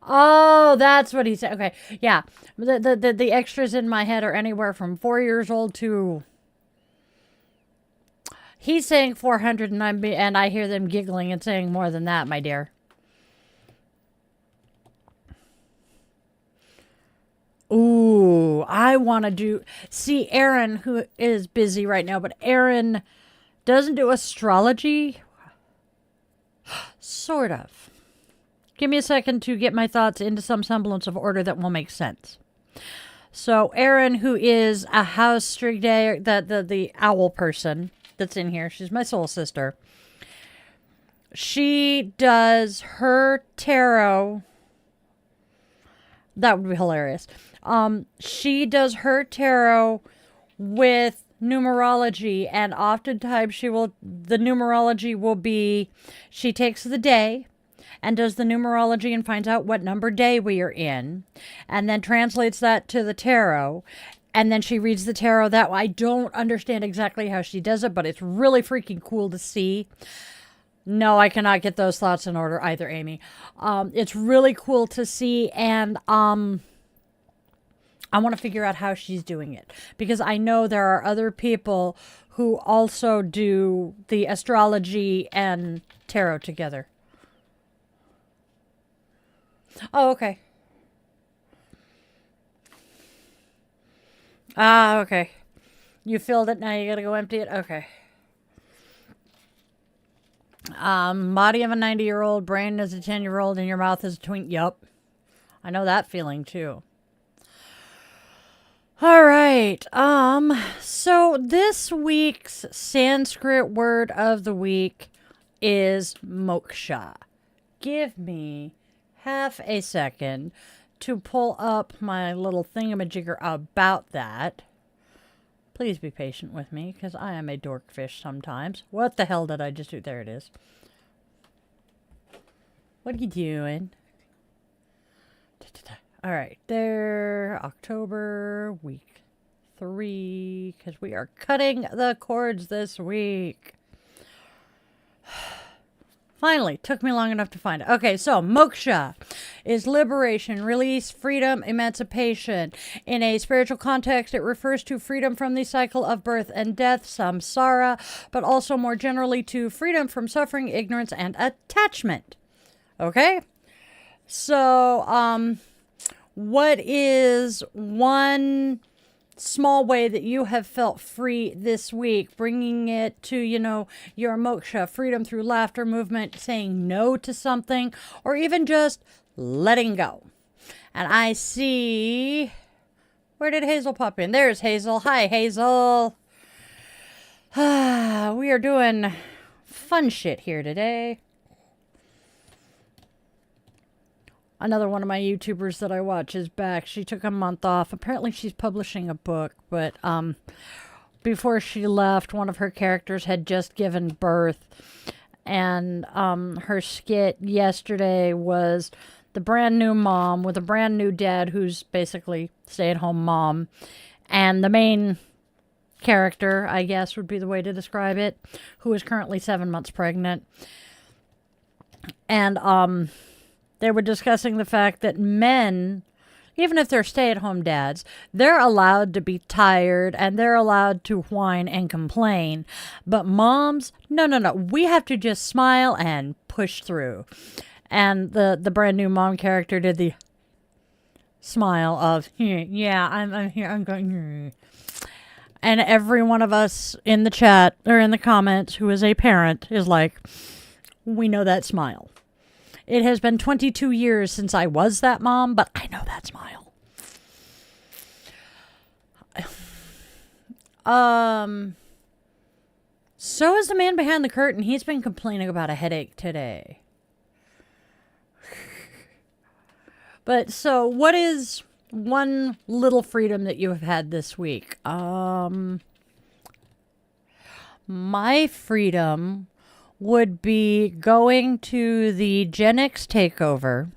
Oh, that's what he said. Okay, yeah. The extras in my head are anywhere from 4 years old to. He's saying 400, and I hear them giggling and saying more than that, my dear. Ooh, I want to do. See, Aaron, who is busy right now, but Aaron doesn't do astrology. Sort of. Give me a second to get my thoughts into some semblance of order that will make sense. So, Erin, who is a house day, the owl person that's in here, she's my soul sister. She does her tarot. That would be hilarious. She does her tarot with numerology, and oftentimes the numerology will be, she takes the day and does the numerology and finds out what number day we are in, and then translates that to the tarot, And then she reads the tarot that way. I don't understand exactly how she does it, but it's really freaking cool to see. No, I cannot get those thoughts in order either, Amy. It's really cool to see, and I want to figure out how she's doing it, because I know there are other people who also do the astrology and tarot together. Oh, okay. Ah, okay. You filled it, now you gotta go empty it? Okay. Body of a 90-year-old, brain is a 10-year-old, and your mouth is a twink. Yup. I know that feeling, too. All right. So this week's Sanskrit word of the week is moksha. Give me half a second to pull up my little thingamajigger about that. Please be patient with me, because I am a dorkfish sometimes. What the hell did I just do? There it is. What are you doing? All right, there, October, week 3, because we are cutting the cords this week. Finally, took me long enough to find it. Okay, so moksha is liberation, release, freedom, emancipation. In a spiritual context, it refers to freedom from the cycle of birth and death, samsara, but also more generally to freedom from suffering, ignorance, and attachment. Okay? So, what is one small way that you have felt free this week, bringing it to, your moksha, freedom through laughter, movement, saying no to something, or even just letting go? And I see, where did Hazel pop in? There's Hazel. Hi, Hazel. We are doing fun shit here today. Another one of my YouTubers that I watch is back. She took a month off. Apparently she's publishing a book, but before she left, one of her characters had just given birth. And her skit yesterday was the brand new mom with a brand new dad who's basically stay-at-home mom. And the main character, I guess would be the way to describe it, who is currently 7 months pregnant. And they were discussing the fact that men, even if they're stay-at-home dads, they're allowed to be tired and they're allowed to whine and complain. But moms, no. We have to just smile and push through. And the brand new mom character did the smile of, yeah, I'm here, I'm going. And every one of us in the chat or in the comments who is a parent is like, we know that smile. It has been 22 years since I was that mom, but I know that smile. So is the man behind the curtain. He's been complaining about a headache today. But so what is one little freedom that you have had this week? My freedom would be going to the Gen X takeover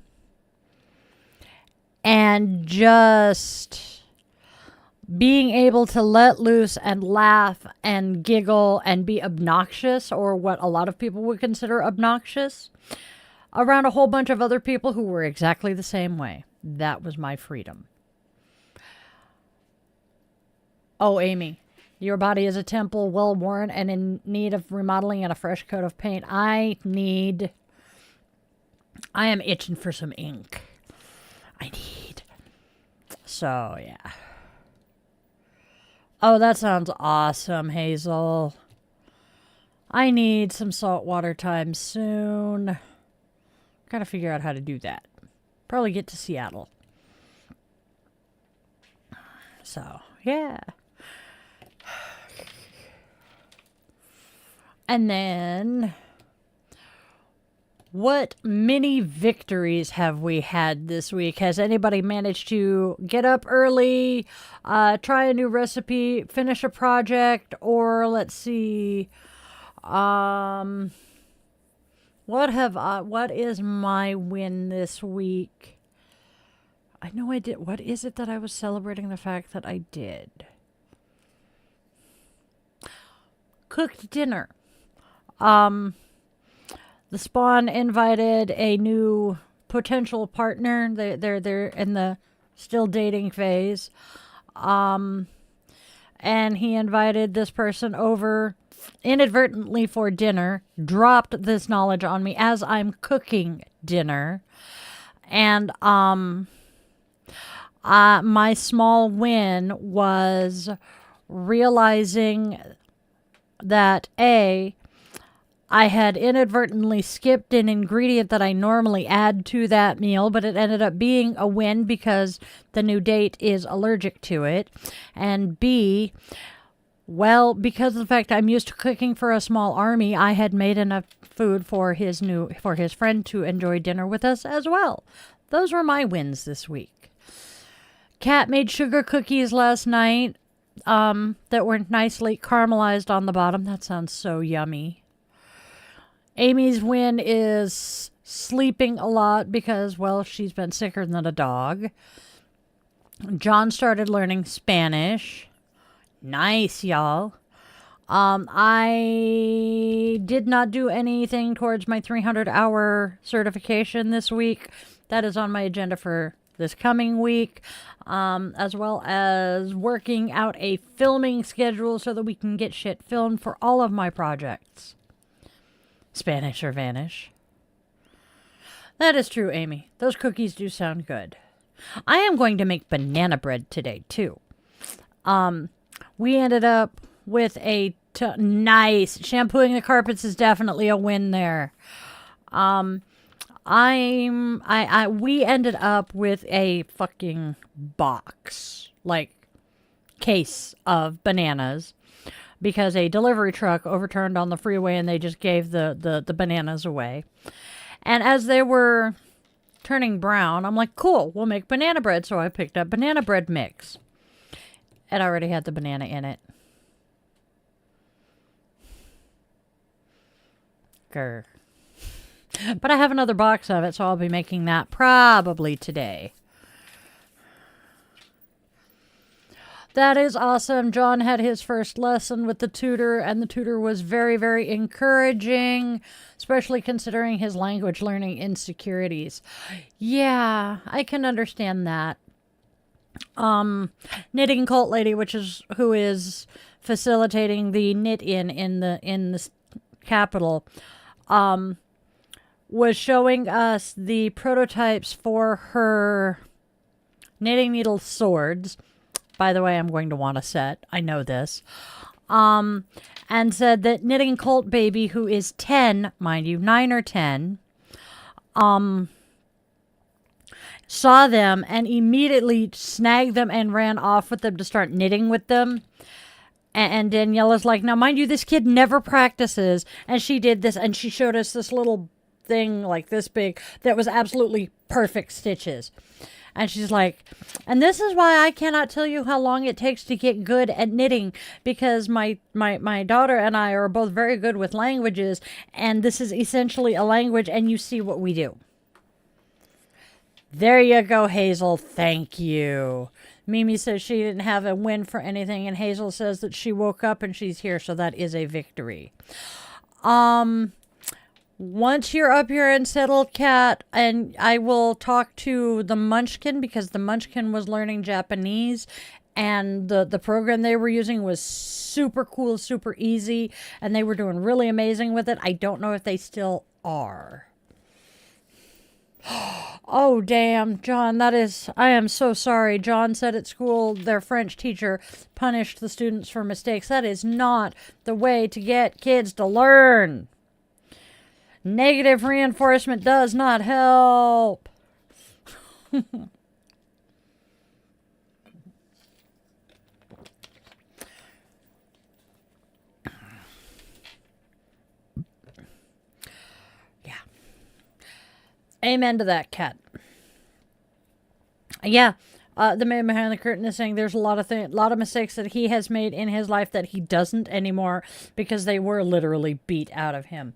and just being able to let loose and laugh and giggle and be obnoxious, or what a lot of people would consider obnoxious, around a whole bunch of other people who were exactly the same way. That was my freedom. Oh, Amy. Your body is a temple, well worn and in need of remodeling and a fresh coat of paint. I am itching for some ink. So, yeah. Oh, that sounds awesome, Hazel. I need some saltwater time soon. Gotta figure out how to do that. Probably get to Seattle. So, yeah. And then, what mini victories have we had this week? Has anybody managed to get up early, try a new recipe, finish a project, or let's see, what is my win this week? I know I did. What is it that I was celebrating the fact that I did? Cooked dinner. The Spawn invited a new potential partner. They're in the still dating phase. And he invited this person over inadvertently for dinner, dropped this knowledge on me as I'm cooking dinner. And my small win was realizing that I had inadvertently skipped an ingredient that I normally add to that meal, but it ended up being a win because the new date is allergic to it. And B, well, because of the fact I'm used to cooking for a small army, I had made enough food for his friend to enjoy dinner with us as well. Those were my wins this week. Kat made sugar cookies last night that were nicely caramelized on the bottom. That sounds so yummy. Amy's win is sleeping a lot because, well, she's been sicker than a dog. John started learning Spanish. Nice, y'all. I did not do anything towards my 300-hour certification this week. That is on my agenda for this coming week, as well as working out a filming schedule so that we can get shit filmed for all of my projects. Spanish or vanish. That is true, Amy. Those cookies do sound good. I am going to make banana bread today, too. We ended up with a nice shampooing the carpets is definitely a win there. We ended up with a fucking box, like case of bananas, because a delivery truck overturned on the freeway and they just gave the bananas away. And as they were turning brown, I'm like, cool, we'll make banana bread. So I picked up banana bread mix. It already had the banana in it. Grr. But I have another box of it, so I'll be making that probably today. That is awesome. John had his first lesson with the tutor, and the tutor was very, very encouraging, especially considering his language learning insecurities. Yeah, I can understand that. Knitting Cult Lady, who is facilitating the knit-in in the capital, was showing us the prototypes for her knitting needle swords. By the way, I'm going to want a set. I know this. And said that Knitting Cult Baby, who is 10, mind you, 9 or 10, saw them and immediately snagged them and ran off with them to start knitting with them. And Daniela's like, now, mind you, this kid never practices. And she did this, and she showed us this little thing like this big that was absolutely perfect stitches. And she's like, and this is why I cannot tell you how long it takes to get good at knitting, because my daughter and I are both very good with languages, and this is essentially a language, and you see what we do. There you go, Hazel. Thank you. Mimi says she didn't have a win for anything, and Hazel says that she woke up and she's here, so that is a victory. Once you're up here and settled, Kat, and I will talk to the Munchkin, because the Munchkin was learning Japanese, and the program they were using was super cool, super easy, and they were doing really amazing with it. I don't know if they still are. Oh, damn, John, I am so sorry. John said at school their French teacher punished the students for mistakes. That is not the way to get kids to learn. Negative reinforcement does not help. Yeah. Amen to that, Kat. Yeah. The man behind the curtain is saying there's a lot of mistakes that he has made in his life that he doesn't anymore because they were literally beat out of him.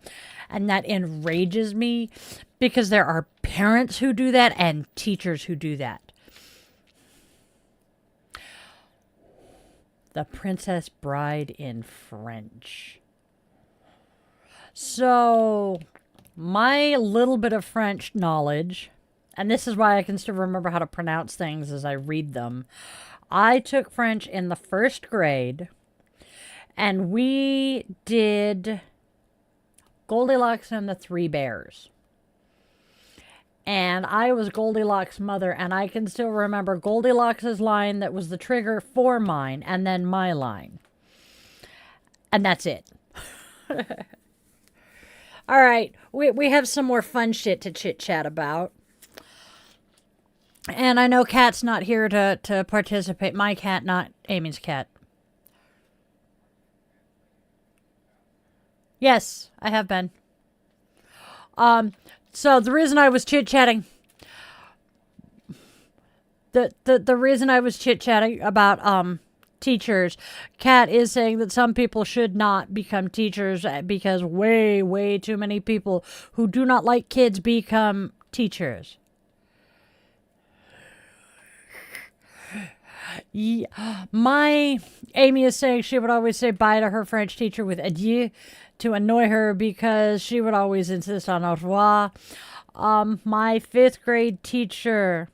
And that enrages me because there are parents who do that and teachers who do that. The Princess Bride in French. So, my little bit of French knowledge, and this is why I can still remember how to pronounce things as I read them. I took French in the first grade, and we did Goldilocks and the Three Bears. And I was Goldilocks' mother, and I can still remember Goldilocks' line that was the trigger for mine, and then my line. And that's it. All right, we have some more fun shit to chit-chat about. And I know Kat's not here to participate. My cat, not Amy's cat. Yes, I have been. So the reason I was chit-chatting, the reason I was chit-chatting about teachers, Kat is saying that some people should not become teachers because way too many people who do not like kids become teachers. Yeah, my Amy is saying she would always say bye to her French teacher with adieu to annoy her because she would always insist on au revoir. My 5th grade teacher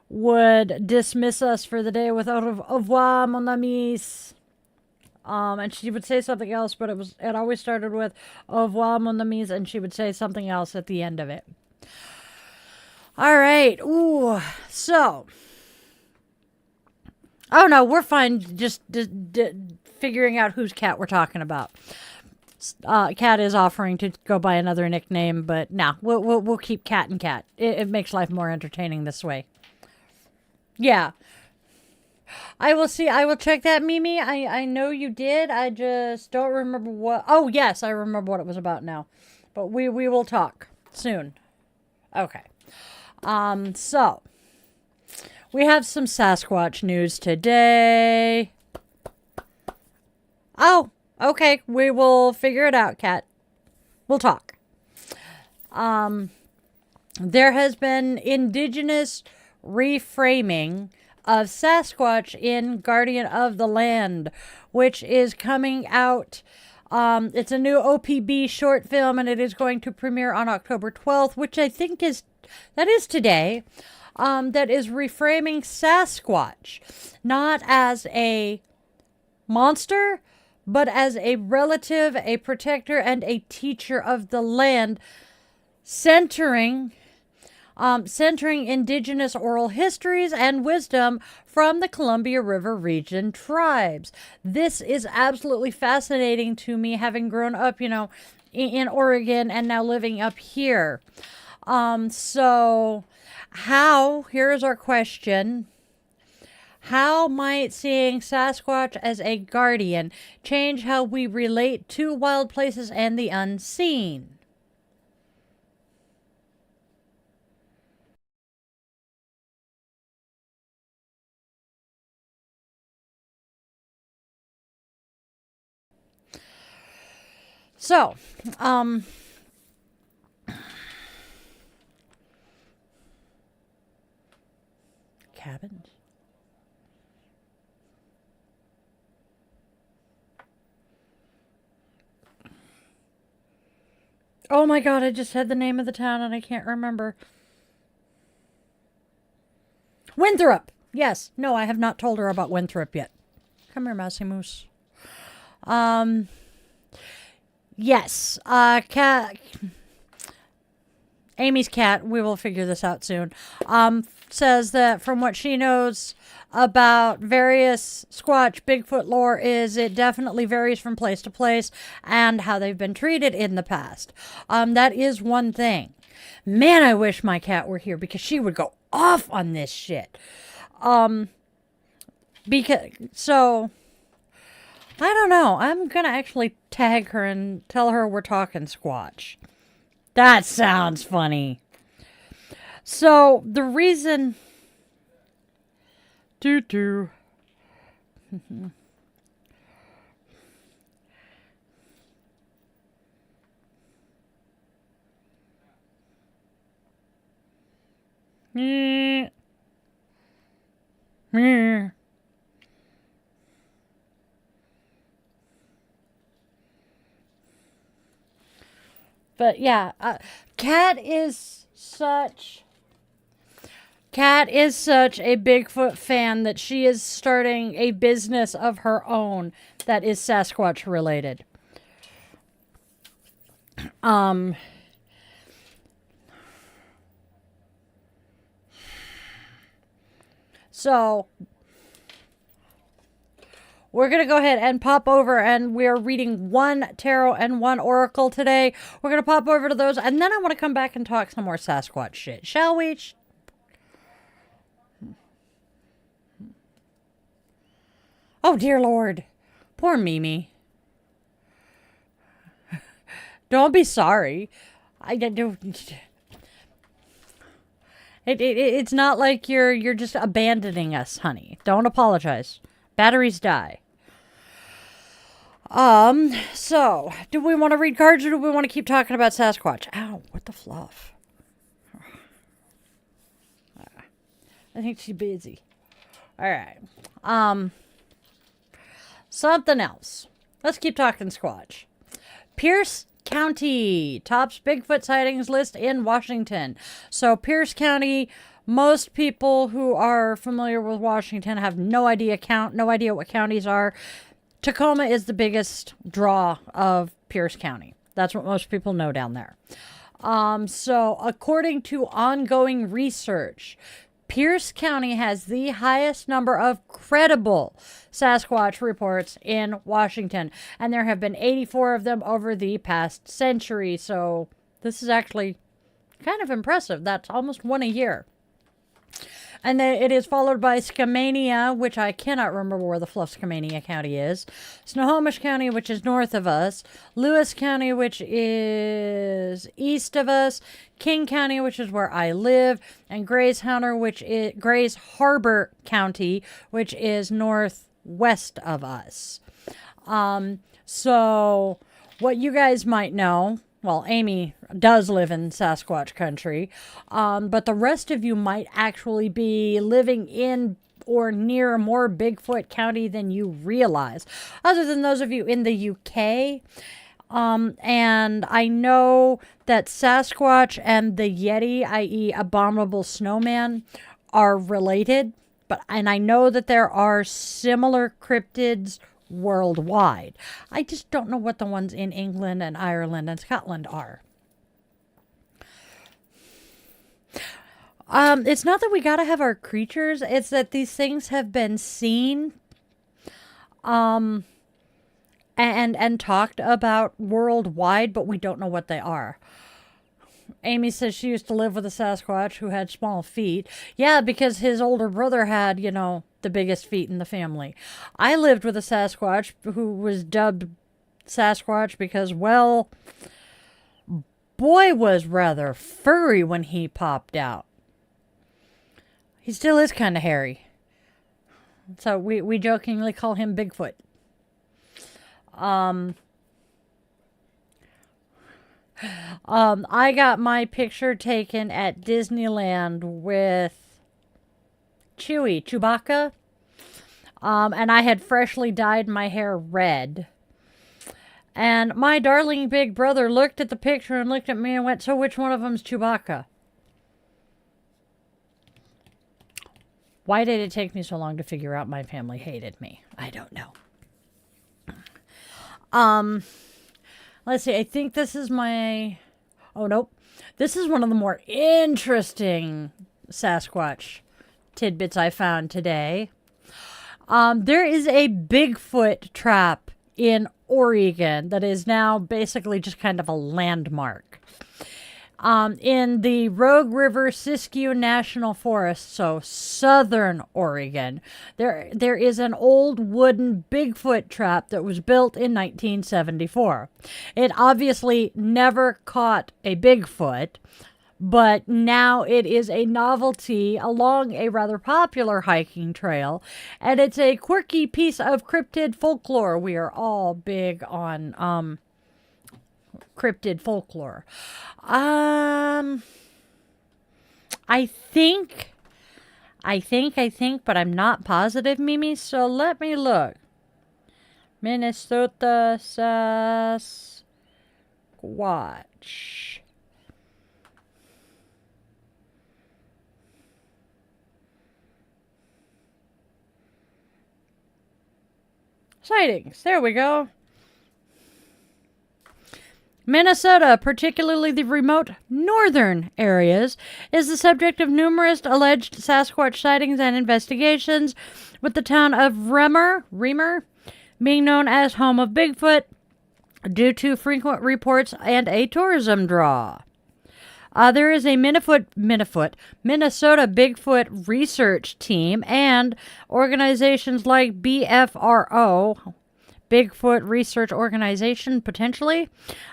would dismiss us for the day with au revoir, mon amis. And she would say something else, but it always started with au revoir, mon amis, and she would say something else at the end of it. All right. Ooh. So. Oh, no, we're fine just figuring out whose cat we're talking about. Cat is offering to go by another nickname, but no, we'll keep Cat and Cat. It makes life more entertaining this way. Yeah. I will see. I will check that, Mimi. I know you did. I just don't remember what. Oh, yes, I remember what it was about now. But we will talk soon. Okay. So. We have some Sasquatch news today. Oh, okay. We will figure it out, Kat. We'll talk. There has been indigenous reframing of Sasquatch in Guardian of the Land, which is coming out. It's a new OPB short film, and it is going to premiere on October 12th, which I think is today. That is reframing Sasquatch, not as a monster, but as a relative, a protector, and a teacher of the land, centering indigenous oral histories and wisdom from the Columbia River region tribes. This is absolutely fascinating to me, having grown up, in Oregon and now living up here. Here is our question. How might seeing Sasquatch as a guardian change how we relate to wild places and the unseen? So, cabins. Oh my god, I just said the name of the town and I can't remember. Winthrop! Yes. No, I have not told her about Winthrop yet. Come here, Mousy Moose. Yes. Amy's cat, we will figure this out soon, says that from what she knows about various Squatch Bigfoot lore is it definitely varies from place to place and how they've been treated in the past. That is one thing. Man, I wish my cat were here because she would go off on this shit. I don't know. I'm gonna actually tag her and tell her we're talking Squatch. That sounds funny. So, the reason... Doo-doo. But yeah, Kat is such a Bigfoot fan that she is starting a business of her own that is Sasquatch related. So we're going to go ahead and pop over, and we're reading one tarot and one oracle today. We're going to pop over to those, and then I want to come back and talk some more Sasquatch shit. Shall we? Oh, dear Lord. Poor Mimi. Don't be sorry. I don't. It's not like you're just abandoning us, honey. Don't apologize. Batteries die. So, do we want to read cards or do we want to keep talking about Sasquatch? Ow, what the fluff? I think she's busy. All right. Something else. Let's keep talking Squatch. Pierce County tops Bigfoot sightings list in Washington. So Pierce County, most people who are familiar with Washington have no idea what counties are. Tacoma is the biggest draw of Pierce County. That's what most people know down there. So according to ongoing research, Pierce County has the highest number of credible Sasquatch reports in Washington, and there have been 84 of them over the past century. So this is actually kind of impressive. That's almost one a year. And then it is followed by Skamania, which I cannot remember where the fluff Skamania County is. Snohomish County, which is north of us. Lewis County, which is east of us. King County, which is where I live. And Grays Harbor County, which is northwest of us. So what you guys might know, well, Amy does live in Sasquatch country, but the rest of you might actually be living in or near more Bigfoot County than you realize, other than those of you in the UK. And I know that Sasquatch and the Yeti, i.e. Abominable Snowman, are related, and I know that there are similar cryptids worldwide. I just don't know what the ones in England and Ireland and Scotland are. It's not that we gotta have our creatures, it's that these things have been seen and talked about worldwide, but we don't know what they are. Amy says she used to live with a Sasquatch who had small feet. Yeah, because his older brother had, the biggest feet in the family. I lived with a Sasquatch who was dubbed Sasquatch because, well, boy was rather furry when he popped out. He still is kind of hairy. So we jokingly call him Bigfoot. I got my picture taken at Disneyland with Chewbacca. And I had freshly dyed my hair red. And my darling big brother looked at the picture and looked at me and went, "So which one of them's Chewbacca?" Why did it take me so long to figure out my family hated me? I don't know. Let's see. I think this is my... Oh, nope. This is one of the more interesting Sasquatch tidbits I found today. There is a Bigfoot trap in Oregon that is now basically just kind of a landmark. In the Rogue River Siskiyou National Forest, so southern Oregon, there is an old wooden Bigfoot trap that was built in 1974. It obviously never caught a Bigfoot, but now it is a novelty along a rather popular hiking trail, and it's a quirky piece of cryptid folklore. We are all big on cryptid folklore. I think, but I'm not positive, Mimi, so let me look. Minnesota Sasquatch Watch. Sightings. There we go. Minnesota, particularly the remote northern areas, is the subject of numerous alleged Sasquatch sightings and investigations, with the town of Remer being known as home of Bigfoot due to frequent reports and a tourism draw. There is a Minnesota Bigfoot research team and organizations like BFRO, Bigfoot Research Organization, potentially,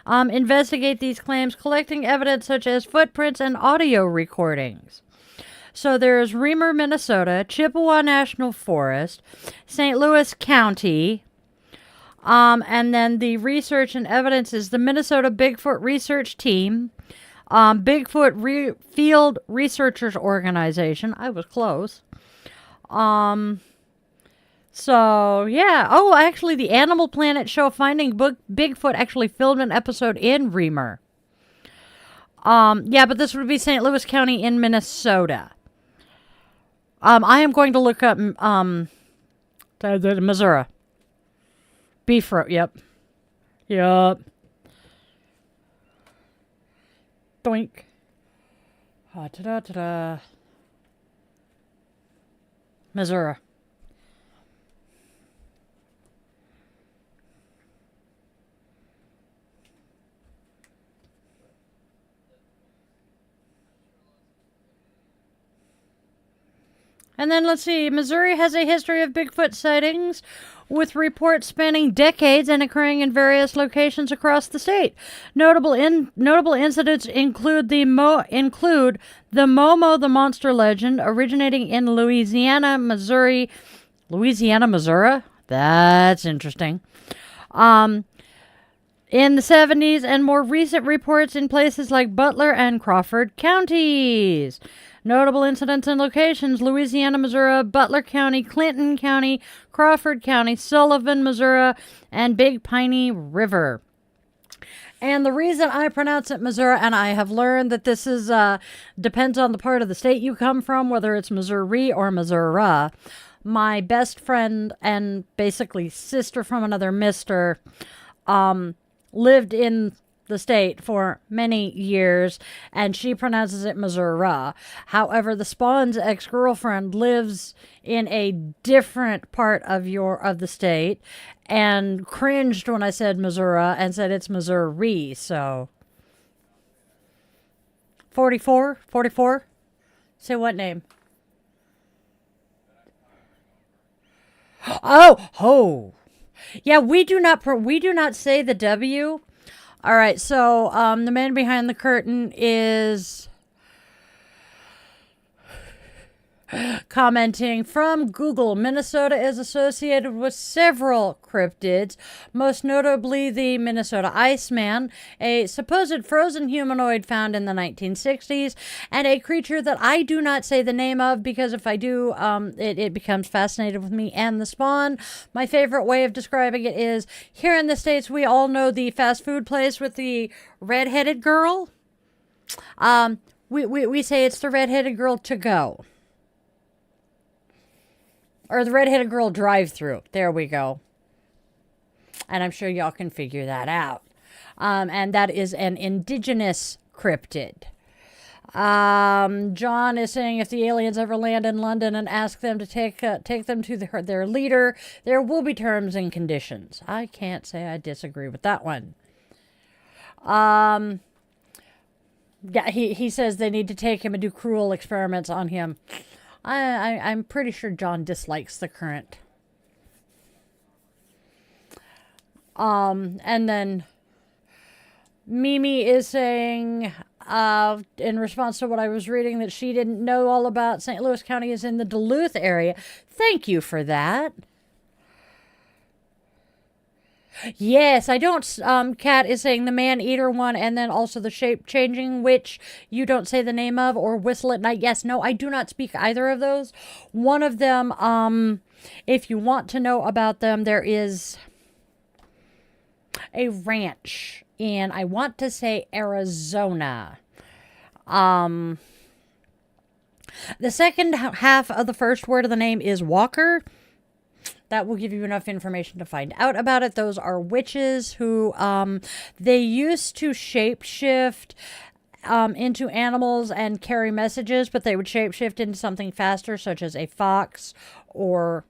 investigate these claims, collecting evidence such as footprints and audio recordings. So there's Remer, Minnesota, Chippewa National Forest, St. Louis County, and then the research and evidence is the Minnesota Bigfoot Research Team, Bigfoot Field Researchers Organization. I was close. So, yeah. Oh, actually, the Animal Planet show Finding Bigfoot actually filmed an episode in Remer. Yeah, but this would be St. Louis County in Minnesota. I am going to look up the Missouri. Beef roast, yep. Doink. Ta-da-ta-da. Missouri. And then let's see, Missouri has a history of Bigfoot sightings, with reports spanning decades and occurring in various locations across the state. Notable incidents include the Momo the Monster legend, originating in Louisiana, Missouri. That's interesting. In the 70s, and more recent reports in places like Butler and Crawford counties. Notable incidents and locations: Louisiana, Missouri, Butler County, Clinton County, Crawford County, Sullivan, Missouri, and Big Piney River. And the reason I pronounce it Missouri, and I have learned that this is depends on the part of the state you come from, whether it's Missouri or Missouri. My best friend and basically sister from another mister lived in the state for many years, and she pronounces it Missouri. However, the Spawn's ex-girlfriend lives in a different part of the state and cringed when I said Missouri and said it's Missouri. So 44. Say what name? Oh. Yeah, we do not say the W. All right, so the man behind the curtain is commenting from Google. Minnesota is associated with several cryptids, most notably the Minnesota Iceman, a supposed frozen humanoid found in the 1960s, and a creature that I do not say the name of because if I do, it becomes fascinated with me and the Spawn. My favorite way of describing it is, here in the States, we all know the fast food place with the red-headed girl. We say it's the red-headed girl to go. Or the redheaded girl drive-through. There we go. And I'm sure y'all can figure that out. And that is an indigenous cryptid. John is saying if the aliens ever land in London and ask them to take them to their leader, there will be terms and conditions. I can't say I disagree with that one. Yeah, he says they need to take him and do cruel experiments on him. I'm pretty sure John dislikes the current. And then Mimi is saying, in response to what I was reading, that she didn't know all about St. Louis County is in the Duluth area. Thank you for that. Yes, I don't. Kat is saying the man-eater one, and then also the shape-changing, which you don't say the name of, or whistle at night. Yes, no, I do not speak either of those. One of them, if you want to know about them, there is a ranch in, I want to say, Arizona. The second half of the first word of the name is Walker. That will give you enough information to find out about it. Those are witches who, they used to shapeshift into animals and carry messages, but they would shapeshift into something faster, such as a fox or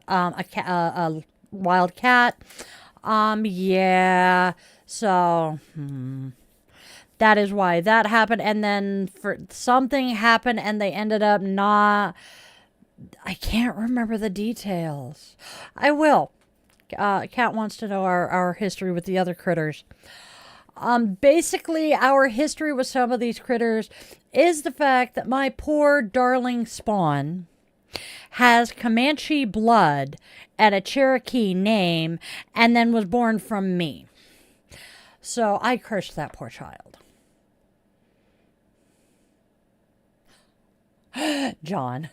a wild cat. Yeah. So that is why that happened. And then for something happened, and they ended up not. I can't remember the details. I will. Kat wants to know our history with the other critters. Basically, our history with some of these critters is the fact that my poor darling spawn has Comanche blood and a Cherokee name, and then was born from me. So I cursed that poor child. John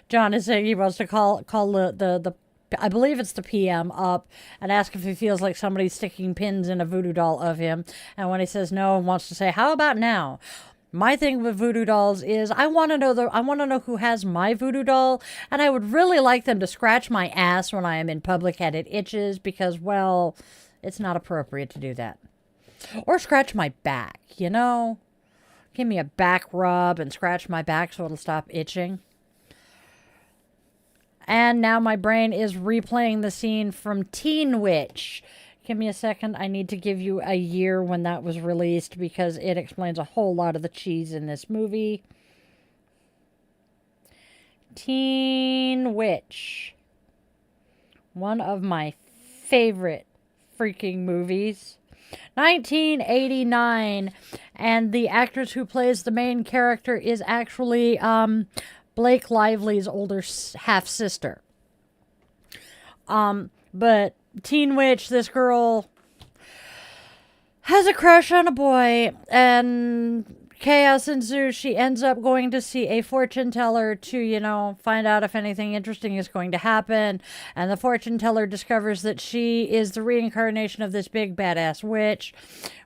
is saying he wants to call the I believe it's the PM up and ask if he feels like somebody's sticking pins in a voodoo doll of him. And when he says no, wants to say, how about now? My thing with voodoo dolls is I want to know who has my voodoo doll, and I would really like them to scratch my ass when I am in public and it itches, because, well, it's not appropriate to do that. Or scratch my back, you know? Give me a back rub and scratch my back so it'll stop itching. And now my brain is replaying the scene from Teen Witch. Give me a second. I need to give you a year when that was released, because it explains a whole lot of the cheese in this movie. Teen Witch. One of my favorite freaking movies. 1989, and the actress who plays the main character is actually Blake Lively's older half-sister. But Teen Witch, this girl has a crush on a boy, and chaos ensues. She ends up going to see a fortune teller to, find out if anything interesting is going to happen. And the fortune teller discovers that she is the reincarnation of this big badass witch,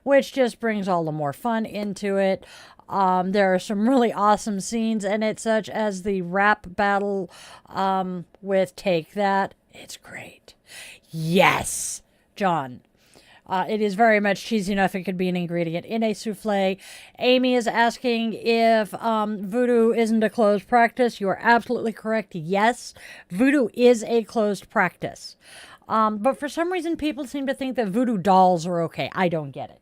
which just brings all the more fun into it. There are some really awesome scenes in it, such as the rap battle with Take That. It's great. Yes, John. It is very much cheesy enough it could be an ingredient in a souffle. Amy is asking if voodoo isn't a closed practice. You are absolutely correct. Yes, voodoo is a closed practice. But for some reason, people seem to think that voodoo dolls are okay. I don't get it.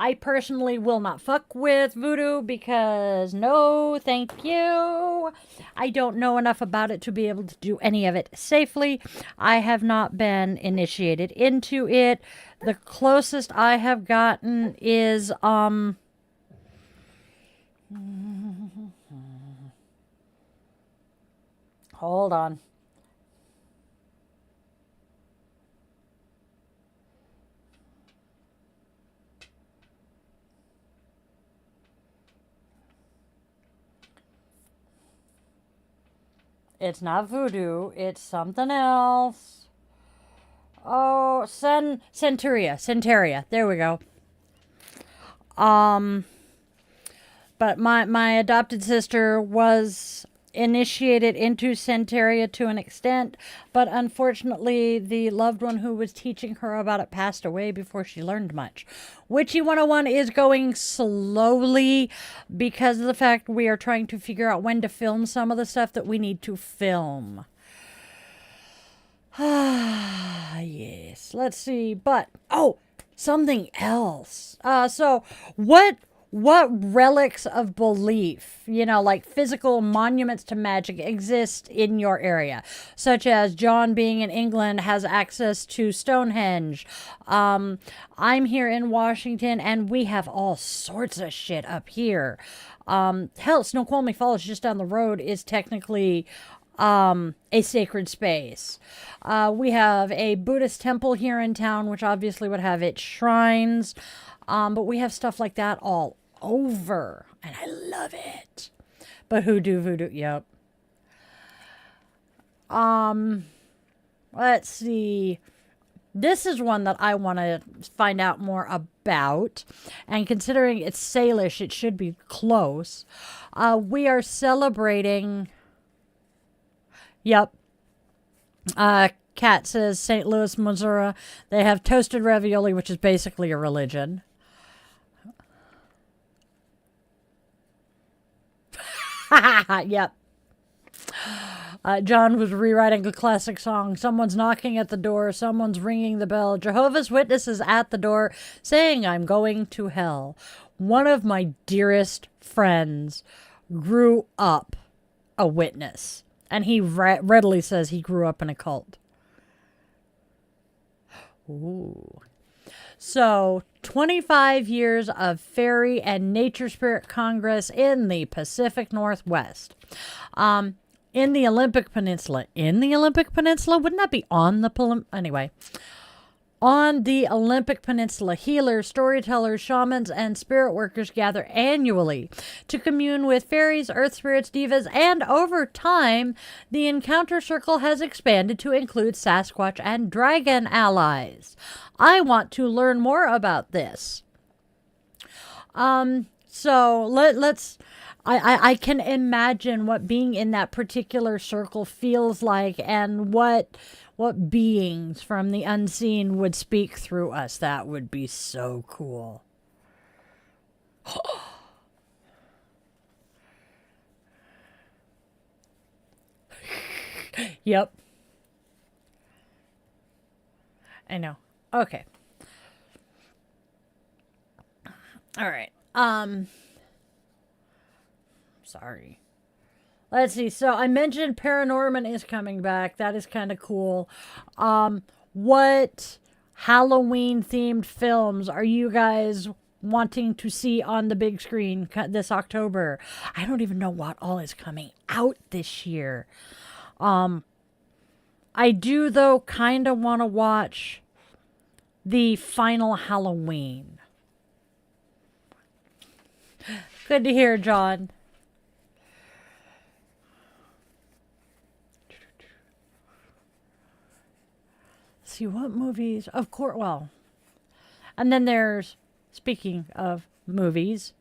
I personally will not fuck with voodoo because no, thank you. I don't know enough about it to be able to do any of it safely. I have not been initiated into it. The closest I have gotten is, hold on. It's not voodoo. It's something else. Oh, Centuria. There we go. But my adopted sister was initiated into Centuria to an extent, but unfortunately the loved one who was teaching her about it passed away before she learned much. Witchy 101 is going slowly because of the fact we are trying to figure out when to film some of the stuff that we need to film. Ah, yes. Let's see. But, something else. So what relics of belief, like physical monuments to magic, exist in your area? Such as John, being in England, has access to Stonehenge. I'm here in Washington, and we have all sorts of shit up here. Hell, Snoqualmie Falls, just down the road, is technically a sacred space. We have a Buddhist temple here in town, which obviously would have its shrines. But we have stuff like that all over, and I love it. But voodoo, yep. Let's see. this is one that I want to find out more about. And considering it's Salish, it should be close. We are celebrating. Yep. Kat says St. Louis, Missouri. They have toasted ravioli, which is basically a religion. Yep. John was rewriting a classic song. Someone's knocking at the door. Someone's ringing the bell. Jehovah's Witness is at the door saying, I'm going to hell. One of my dearest friends grew up a witness. And he readily says he grew up in a cult. Ooh. So, 25 years of fairy and nature spirit congress in the Pacific Northwest. In the Olympic Peninsula. In the Olympic Peninsula? Wouldn't that be on the... Anyway. On the Olympic Peninsula, healers, storytellers, shamans, and spirit workers gather annually to commune with fairies, earth spirits, divas, and over time, the encounter circle has expanded to include Sasquatch and dragon allies. I want to learn more about this. So let's... I can imagine what being in that particular circle feels like and what beings from the unseen would speak through us. That would be so cool. Yep. I know. Okay. All right. Sorry. Let's see. So I mentioned Paranorman is coming back. That is kind of cool. What Halloween themed films are you guys wanting to see on the big screen this October? I don't even know what all is coming out this year. I do though kind of want to watch the final Halloween. Good to hear, John. See what movies, of course, well, and then there's, speaking of movies,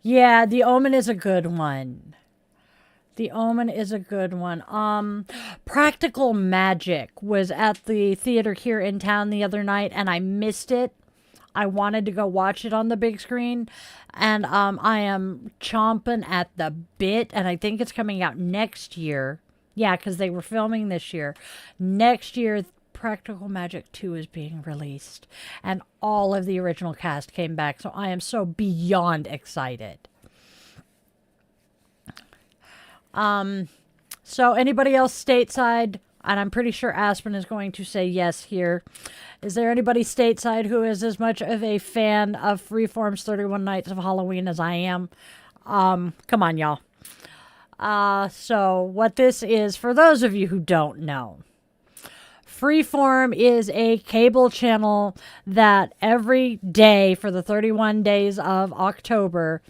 yeah, The Omen is a good one. The Omen is a good one. Practical Magic was at the theater here in town the other night, and I missed it. I wanted to go watch it on the big screen, and I am chomping at the bit, and I think it's coming out next year. Yeah, because they were filming this year. Next year, Practical Magic 2 is being released. And all of the original cast came back. So I am so beyond excited. So anybody else stateside? And I'm pretty sure Aspen is going to say yes here. Is there anybody stateside who is as much of a fan of Freeform's 31 Nights of Halloween as I am? Come on, y'all. So what this is, for those of you who don't know, Freeform is a cable channel that every day for the 31 days of October,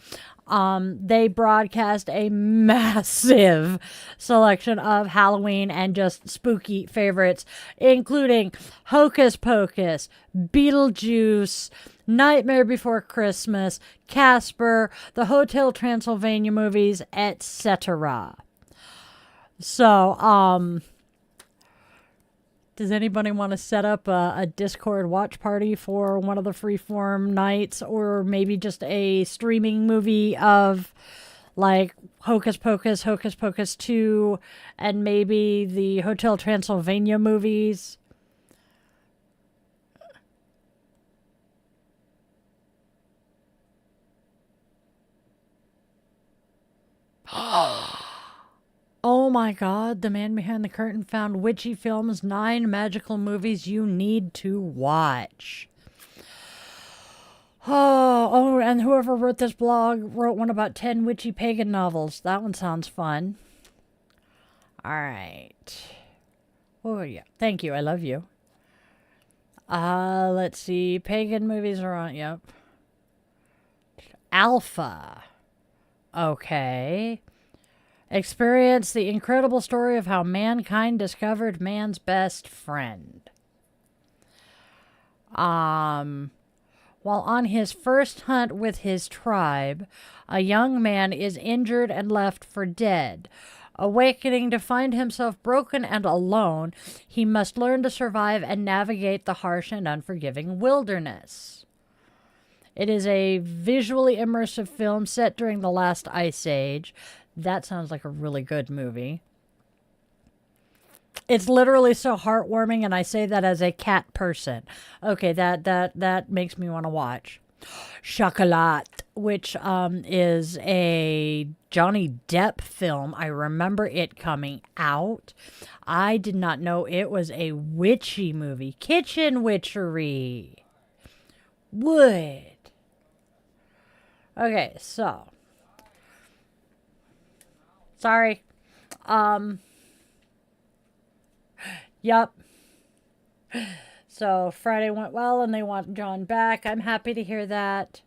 they broadcast a massive selection of Halloween and just spooky favorites, including Hocus Pocus, Beetlejuice, Nightmare Before Christmas, Casper, the Hotel Transylvania movies, etc. So, does anybody want to set up a Discord watch party for one of the Freeform nights, or maybe just a streaming movie of like Hocus Pocus, Hocus Pocus 2, and maybe the Hotel Transylvania movies? Oh my god, the man behind the curtain found Witchy Films 9 magical movies you need to watch. Oh, and whoever wrote this blog wrote one about 10 witchy pagan novels. That one sounds fun. Alright. Oh yeah, thank you, I love you. Let's see, pagan movies are on, yep. Alpha. Okay. Experience the incredible story of how mankind discovered man's best friend. While on his first hunt with his tribe, a young man is injured and left for dead. Awakening to find himself broken and alone, he must learn to survive and navigate the harsh and unforgiving wilderness. It is a visually immersive film set during the last ice age. That sounds like a really good movie. It's literally so heartwarming, and I say that as a cat person. Okay, that makes me want to watch. Chocolat, which is a Johnny Depp film. I remember it coming out. I did not know it was a witchy movie. Kitchen witchery. Wood. Okay, so. Sorry. Yup. So Friday went well and they want John back. I'm happy to hear that.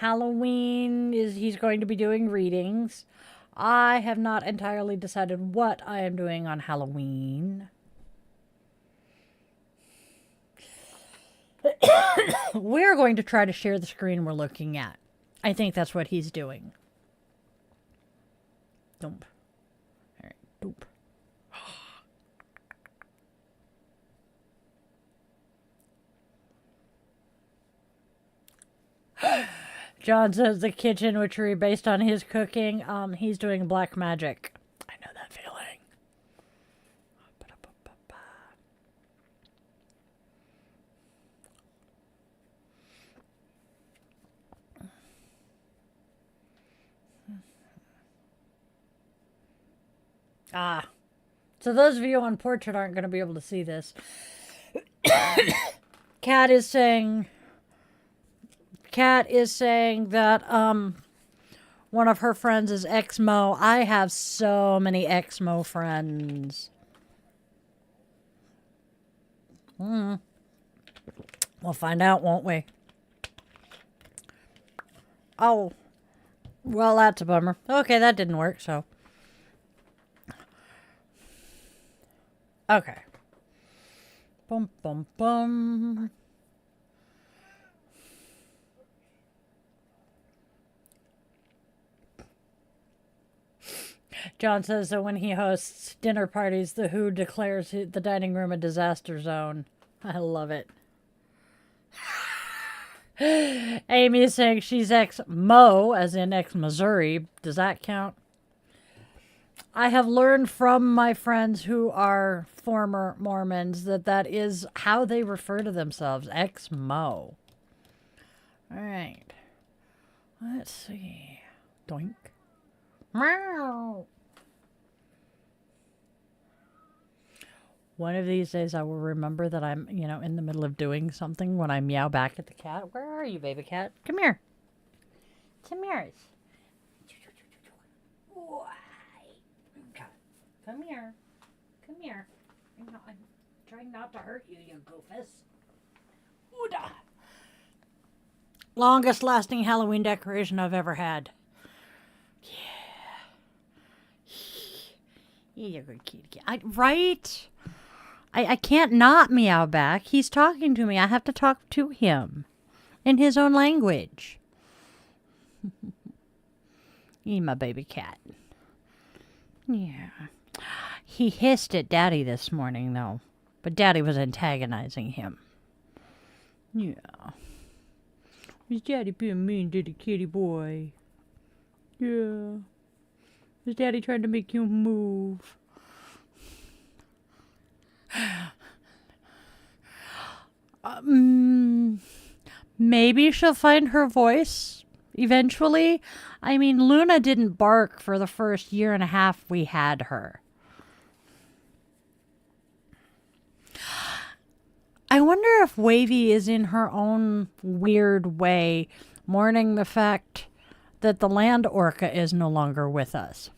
Halloween he's going to be doing readings. I have not entirely decided what I am doing on Halloween. We're going to try to share the screen we're looking at. I think that's what he's doing. Dump. All right, dump. John says the kitchen witchery based on his cooking. He's doing black magic. I know that feeling. So those of you on Portrait aren't going to be able to see this. Kat is saying that one of her friends is Exmo. I have so many Exmo friends. We'll find out, won't we? Oh, well, that's a bummer. Okay, that didn't work, so. Okay. Bum, bum, bum. John says that when he hosts dinner parties, the Who declares the dining room a disaster zone. I love it. Amy is saying she's ex-Mo, as in ex-Missouri. Does that count? I have learned from my friends who are former Mormons that is how they refer to themselves, ex-Mo. All right. Let's see. Doink. Meow. One of these days I will remember that I'm, in the middle of doing something when I meow back at the cat. Where are you, baby cat? Come here. Come here. Come here. Come here. I'm trying not to hurt you, you goofus. Ooda. Longest lasting Halloween decoration I've ever had. Yeah. You're a good kitty. Right? I can't not meow back. He's talking to me. I have to talk to him in his own language. He's my baby cat. Yeah. He hissed at Daddy this morning, though. But Daddy was antagonizing him. Yeah. Is Daddy being mean to the kitty boy? Yeah. Is Daddy trying to make you move? Maybe she'll find her voice eventually. I mean, Luna didn't bark for the first year and a half we had her. I wonder if Wavy is in her own weird way mourning the fact that the land orca is no longer with us.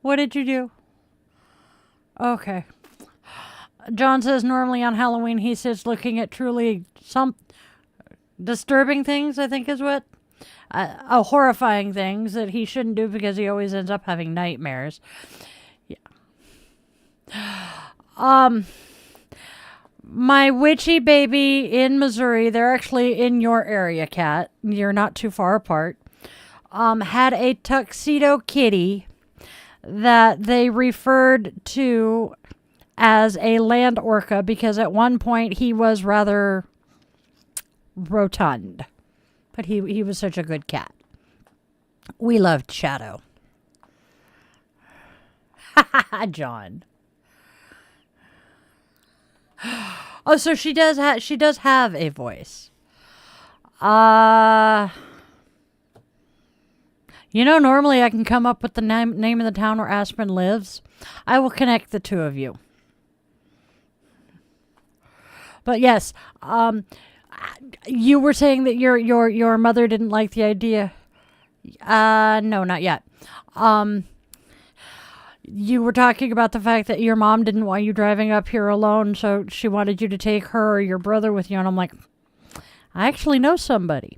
What did you do? Okay. John says normally on Halloween he sits looking at truly some disturbing things, I think is what. horrifying things that he shouldn't do because he always ends up having nightmares. Yeah. My witchy baby in Missouri, they're actually in your area, Kat. You're not too far apart. Had a tuxedo kitty that they referred to as a land orca because at one point he was rather rotund. But he was such a good cat. We loved Shadow. John. Oh, so she does have a voice. Normally I can come up with the name of the town where Aspen lives. I will connect the two of you. But yes, you were saying that your mother didn't like the idea. No, not yet. You were talking about the fact that your mom didn't want you driving up here alone, so she wanted you to take her or your brother with you. And I'm like, I actually know somebody.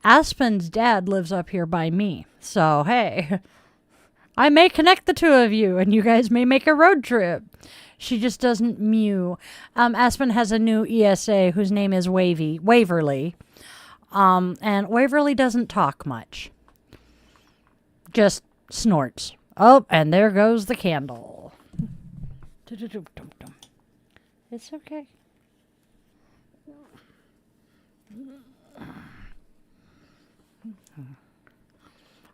Aspen's dad lives up here by me. So, hey, I may connect the two of you and you guys may make a road trip. She just doesn't mew. Aspen has a new ESA whose name is Waverly. And Waverly doesn't talk much. Just snorts. Oh, and there goes the candle. It's okay.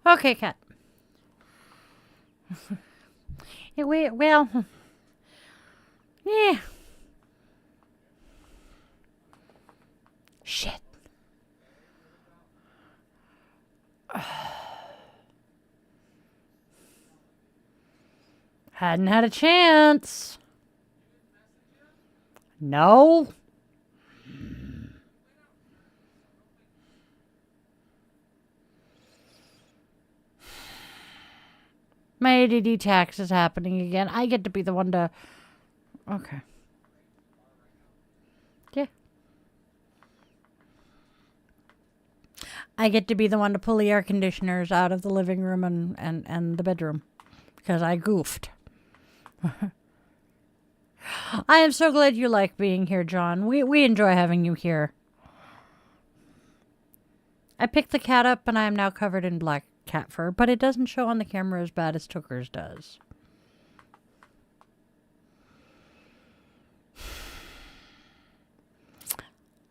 Okay, Kat. Well, yeah. Shit. Hadn't had a chance. No. My ADD tax is happening again. I get to be the one to... Okay. Yeah. I get to be the one to pull the air conditioners out of the living room and the bedroom. Because I goofed. I am so glad you like being here, John. We enjoy having you here. I picked the cat up and I am now covered in black cat fur, but it doesn't show on the camera as bad as Tooker's does.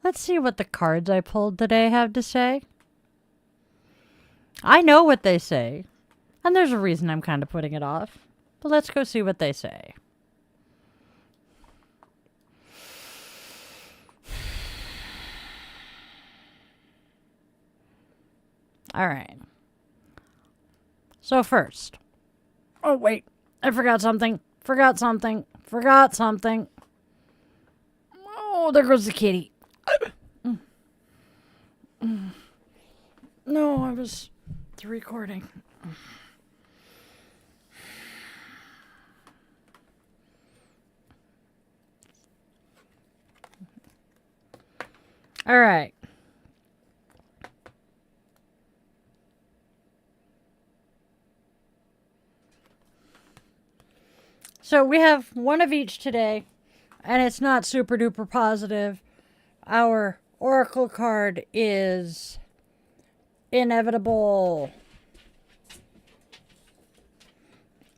Let's see what the cards I pulled today have to say. I know what they say, and there's a reason I'm kind of putting it off. But let's go see what they say. All right. So first. Oh, wait. I forgot something. Oh, there goes the kitty. No, I was recording. All right. So we have one of each today, and it's not super duper positive. Our oracle card is inevitable.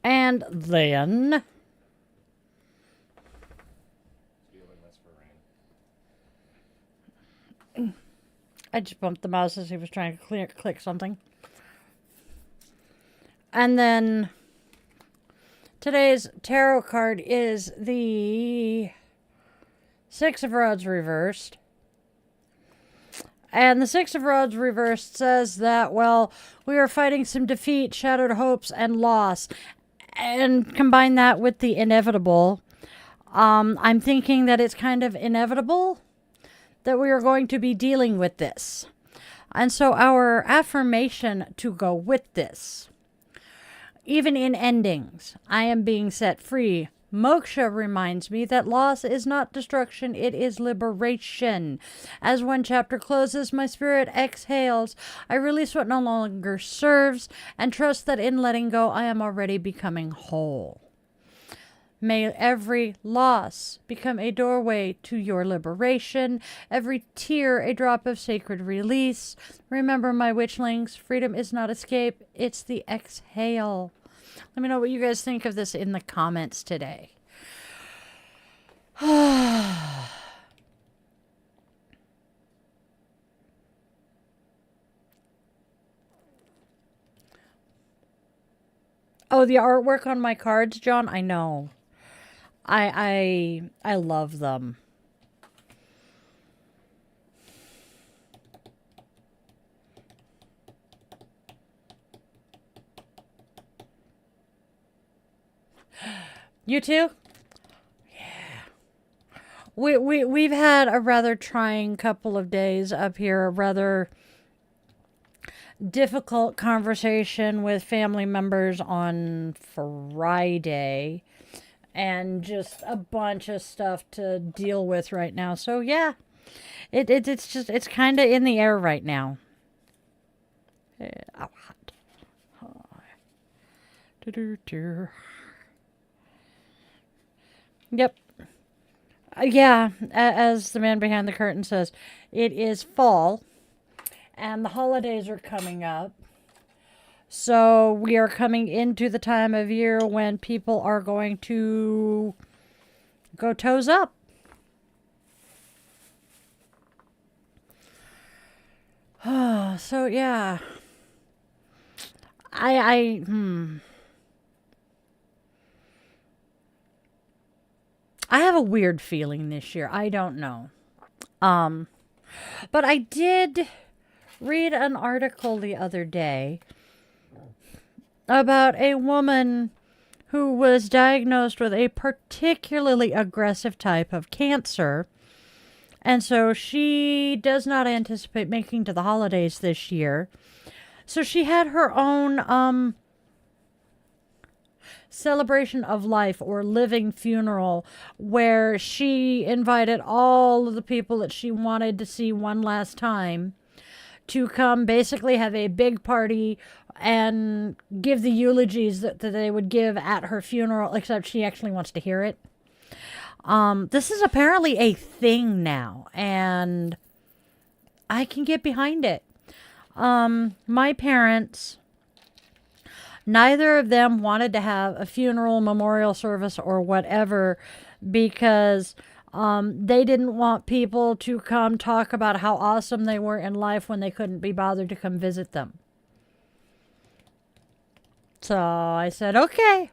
And then I just bumped the mouse as he was trying to click something. And then today's tarot card is the Six of Rods reversed. And the Six of Rods reversed says that, well, we are fighting some defeat, shattered hopes, and loss. And combine that with the inevitable. I'm thinking that it's kind of inevitable that we are going to be dealing with this. And so our affirmation to go with this: even in endings, I am being set free Moksha reminds me that loss is not destruction, it is liberation. As one chapter closes, my spirit exhales. I release what no longer serves and trust that in letting go, I am already becoming whole. May every loss become a doorway to your liberation, every tear a drop of sacred release. Remember, my witchlings, freedom is not escape, it's the exhale. Let me know what you guys think of this in the comments today. Oh, the artwork on my cards, John? I know. I love them. You too? Yeah. We've had a rather trying couple of days up here, a rather difficult conversation with family members on Friday, and just a bunch of stuff to deal with right now. So yeah, it's kind of in the air right now. Oh, hot. Oh. Yep. Yeah, as the man behind the curtain says, it is fall, and the holidays are coming up. So we are coming into the time of year when people are going to go toes up. So yeah. I have a weird feeling this year. I don't know. But I did read an article the other day about a woman who was diagnosed with a particularly aggressive type of cancer. And so she does not anticipate making to the holidays this year. So she had her own celebration of life or living funeral where she invited all of the people that she wanted to see one last time to come, basically have a big party and give the eulogies that they would give at her funeral, except she actually wants to hear it. This is apparently a thing now, and I can get behind it. My parents, neither of them wanted to have a funeral, memorial service, or whatever, because they didn't want people to come talk about how awesome they were in life when they couldn't be bothered to come visit them. So I said, okay.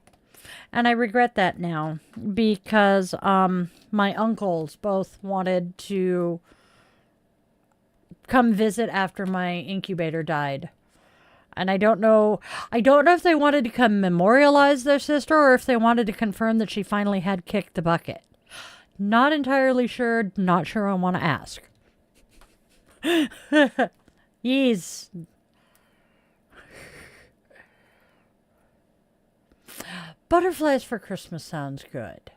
And I regret that now, because my uncles both wanted to come visit after my incubator died. And I don't know if they wanted to come memorialize their sister or if they wanted to confirm that she finally had kicked the bucket. Not entirely sure, not sure I want to ask. Yes. Butterflies for Christmas sounds good.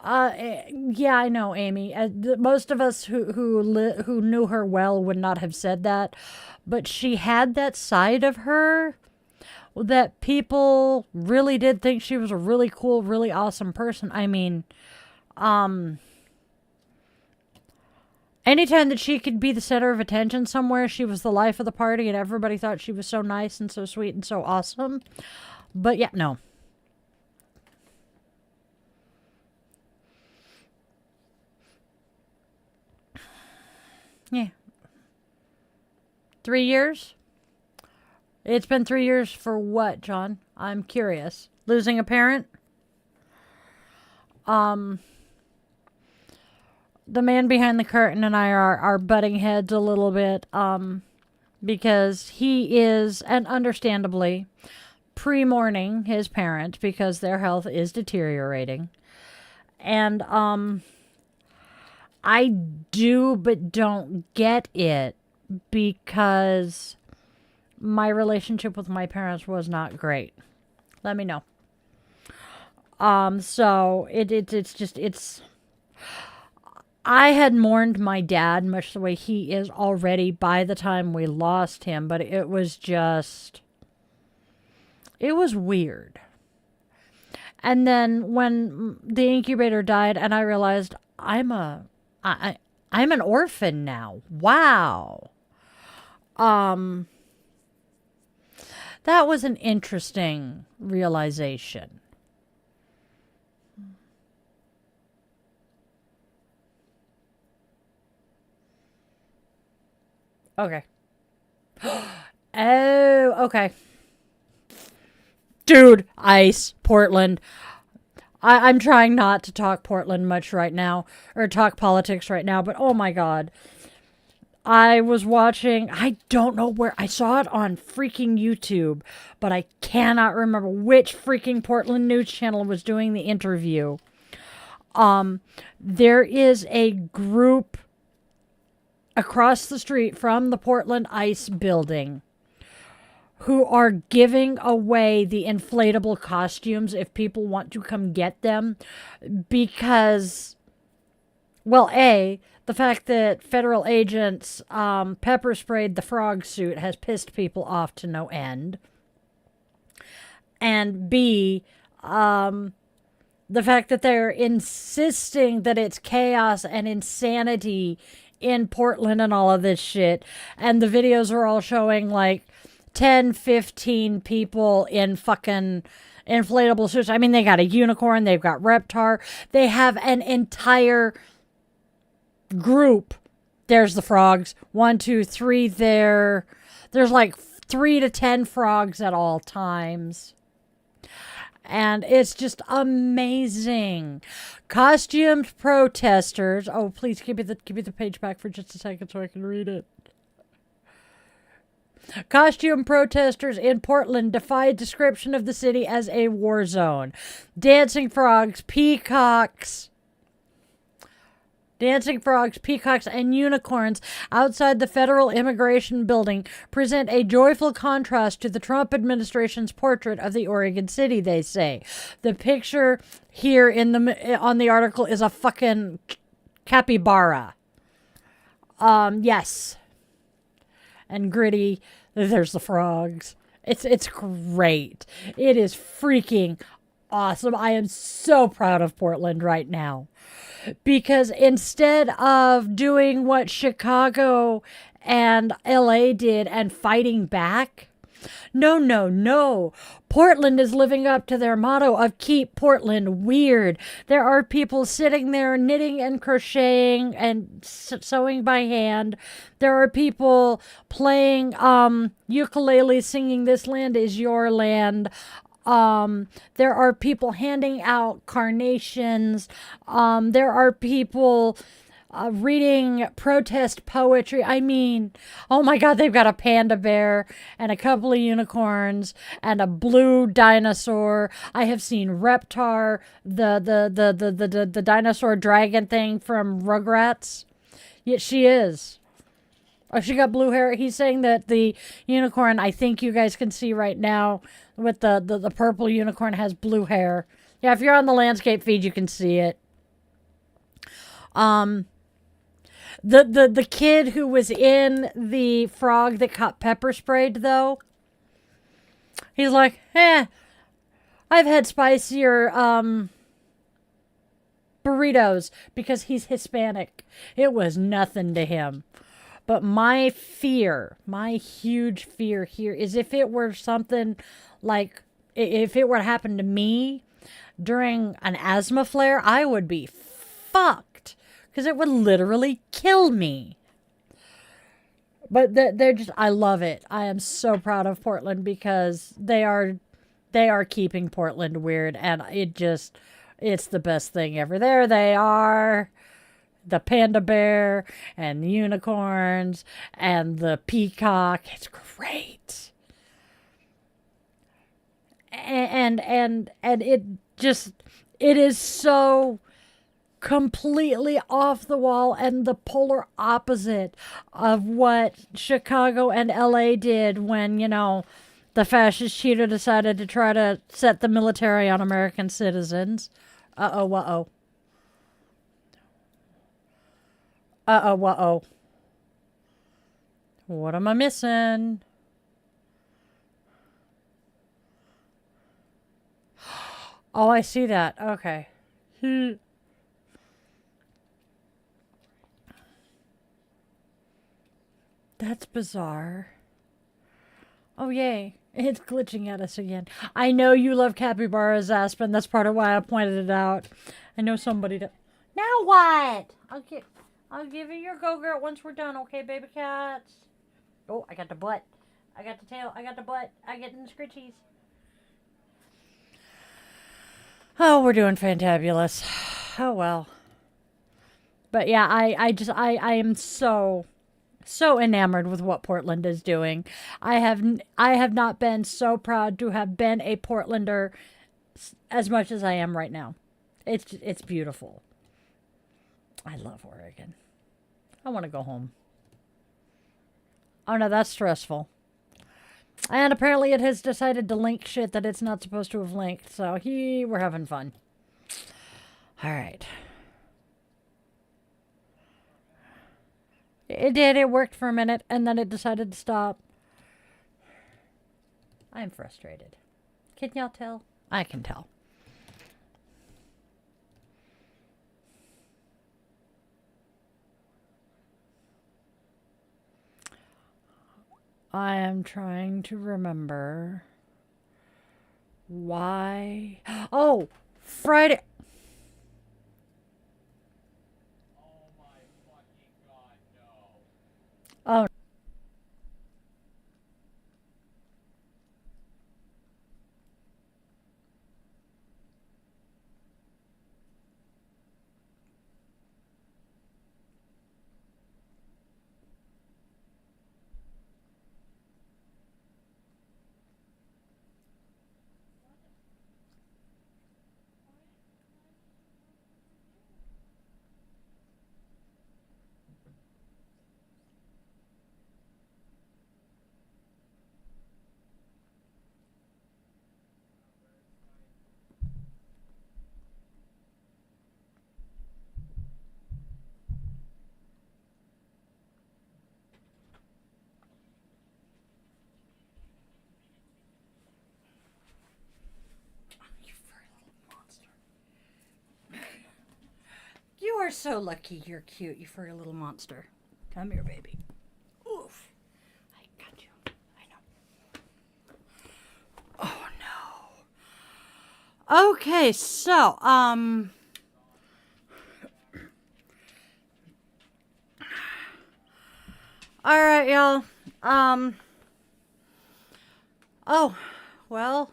Yeah, I know, Amy. Most of us who knew her well would not have said that, but she had that side of her that people really did think she was a really cool, really awesome person. I mean, anytime that she could be the center of attention somewhere, she was the life of the party, and everybody thought she was so nice and so sweet and so awesome. But yeah, no. Yeah. 3 years? It's been 3 years for what, John? I'm curious. Losing a parent? The man behind the curtain and I are butting heads a little bit, because he is, and understandably, pre-mourning his parent because their health is deteriorating. And, I do but don't get it, because my relationship with my parents was not great. Let me know. So it's I had mourned my dad much the way he is already by the time we lost him, but it was weird. And then when the incubator died and I realized I'm an orphan now. Wow. That was an interesting realization. Okay. Oh, okay. Dude, ice, Portland. I'm trying not to talk Portland much right now, or talk politics right now, but oh my God. I was watching, I don't know where, I saw it on freaking YouTube, but I cannot remember which freaking Portland news channel was doing the interview. There is a group across the street from the Portland Ice building who are giving away the inflatable costumes if people want to come get them because, well, the fact that federal agents pepper sprayed the frog suit has pissed people off to no end. And B, the fact that they're insisting that it's chaos and insanity in Portland and all of this shit. And the videos are all showing like 10, 15 people in fucking inflatable suits. I mean, they got a unicorn, they've got Reptar, they have an entire group. There's the frogs. 1, 2, 3 there. There's like 3 to 10 frogs at all times. And it's just amazing. Costumed protesters. Oh, please give me the page back for just a second so I can read it. Costume protesters in Portland defied description of the city as a war zone. Dancing frogs, peacocks, and unicorns outside the federal immigration building present a joyful contrast to the Trump administration's portrait of the Oregon city, they say. The picture here on the article is a fucking capybara. Yes. And Gritty, there's the frogs. It's great. It is freaking awesome. I am so proud of Portland right now. Because instead of doing what Chicago and LA did and fighting back, no. Portland is living up to their motto of keep Portland weird. There are people sitting there knitting and crocheting and sewing by hand. There are people playing ukulele, singing This Land Is Your Land. There are people handing out carnations. There are people reading protest poetry. I mean, oh my God, they've got a panda bear and a couple of unicorns and a blue dinosaur. I have seen Reptar, the dinosaur dragon thing from Rugrats. Yeah, she is. Oh, she got blue hair. He's saying that the unicorn, I think you guys can see right now, with the purple unicorn has blue hair. Yeah, if you're on the landscape feed, you can see it. The kid who was in the frog that got pepper sprayed, though, he's like, I've had spicier burritos because he's Hispanic. It was nothing to him. But my huge fear here is if it were something like, if it were to happen to me during an asthma flare, I would be fucked. Because it would literally kill me. But they're just, I love it. I am so proud of Portland because they are keeping Portland weird. And it's the best thing ever. There they are. The panda bear and the unicorns and the peacock. It's great. And it is so completely off the wall and the polar opposite of what Chicago and LA did when, The fascist cheater decided to try to set the military on American citizens. Uh-oh, uh-oh. Uh-oh, uh-oh. What am I missing? Oh, I see that. Okay. That's bizarre. Oh, yay. It's glitching at us again. I know you love capybaras, Aspen. That's part of why I pointed it out. I know somebody to... Now what? I'll give you your go-gurt once we're done, okay, baby cats? Oh, I got the butt. I got the tail. I got the butt. I get in the scritchies. Oh, we're doing fantabulous. Oh, well. But yeah, I am so enamored with what Portland is doing. I have not been so proud to have been a Portlander as much as I am right now. It's beautiful. I love Oregon. I want to go home. Oh no, that's stressful. And apparently it has decided to link shit that it's not supposed to have linked. So we're having fun. All right. It did. It worked for a minute, and then it decided to stop. I'm frustrated. Can y'all tell? I can tell. I am trying to remember why. Oh, Friday. Oh. You are so lucky you're cute, you furry little monster. Come here, baby. Oof. I got you. I know. Oh, no. Okay, so, alright, y'all. Oh, well.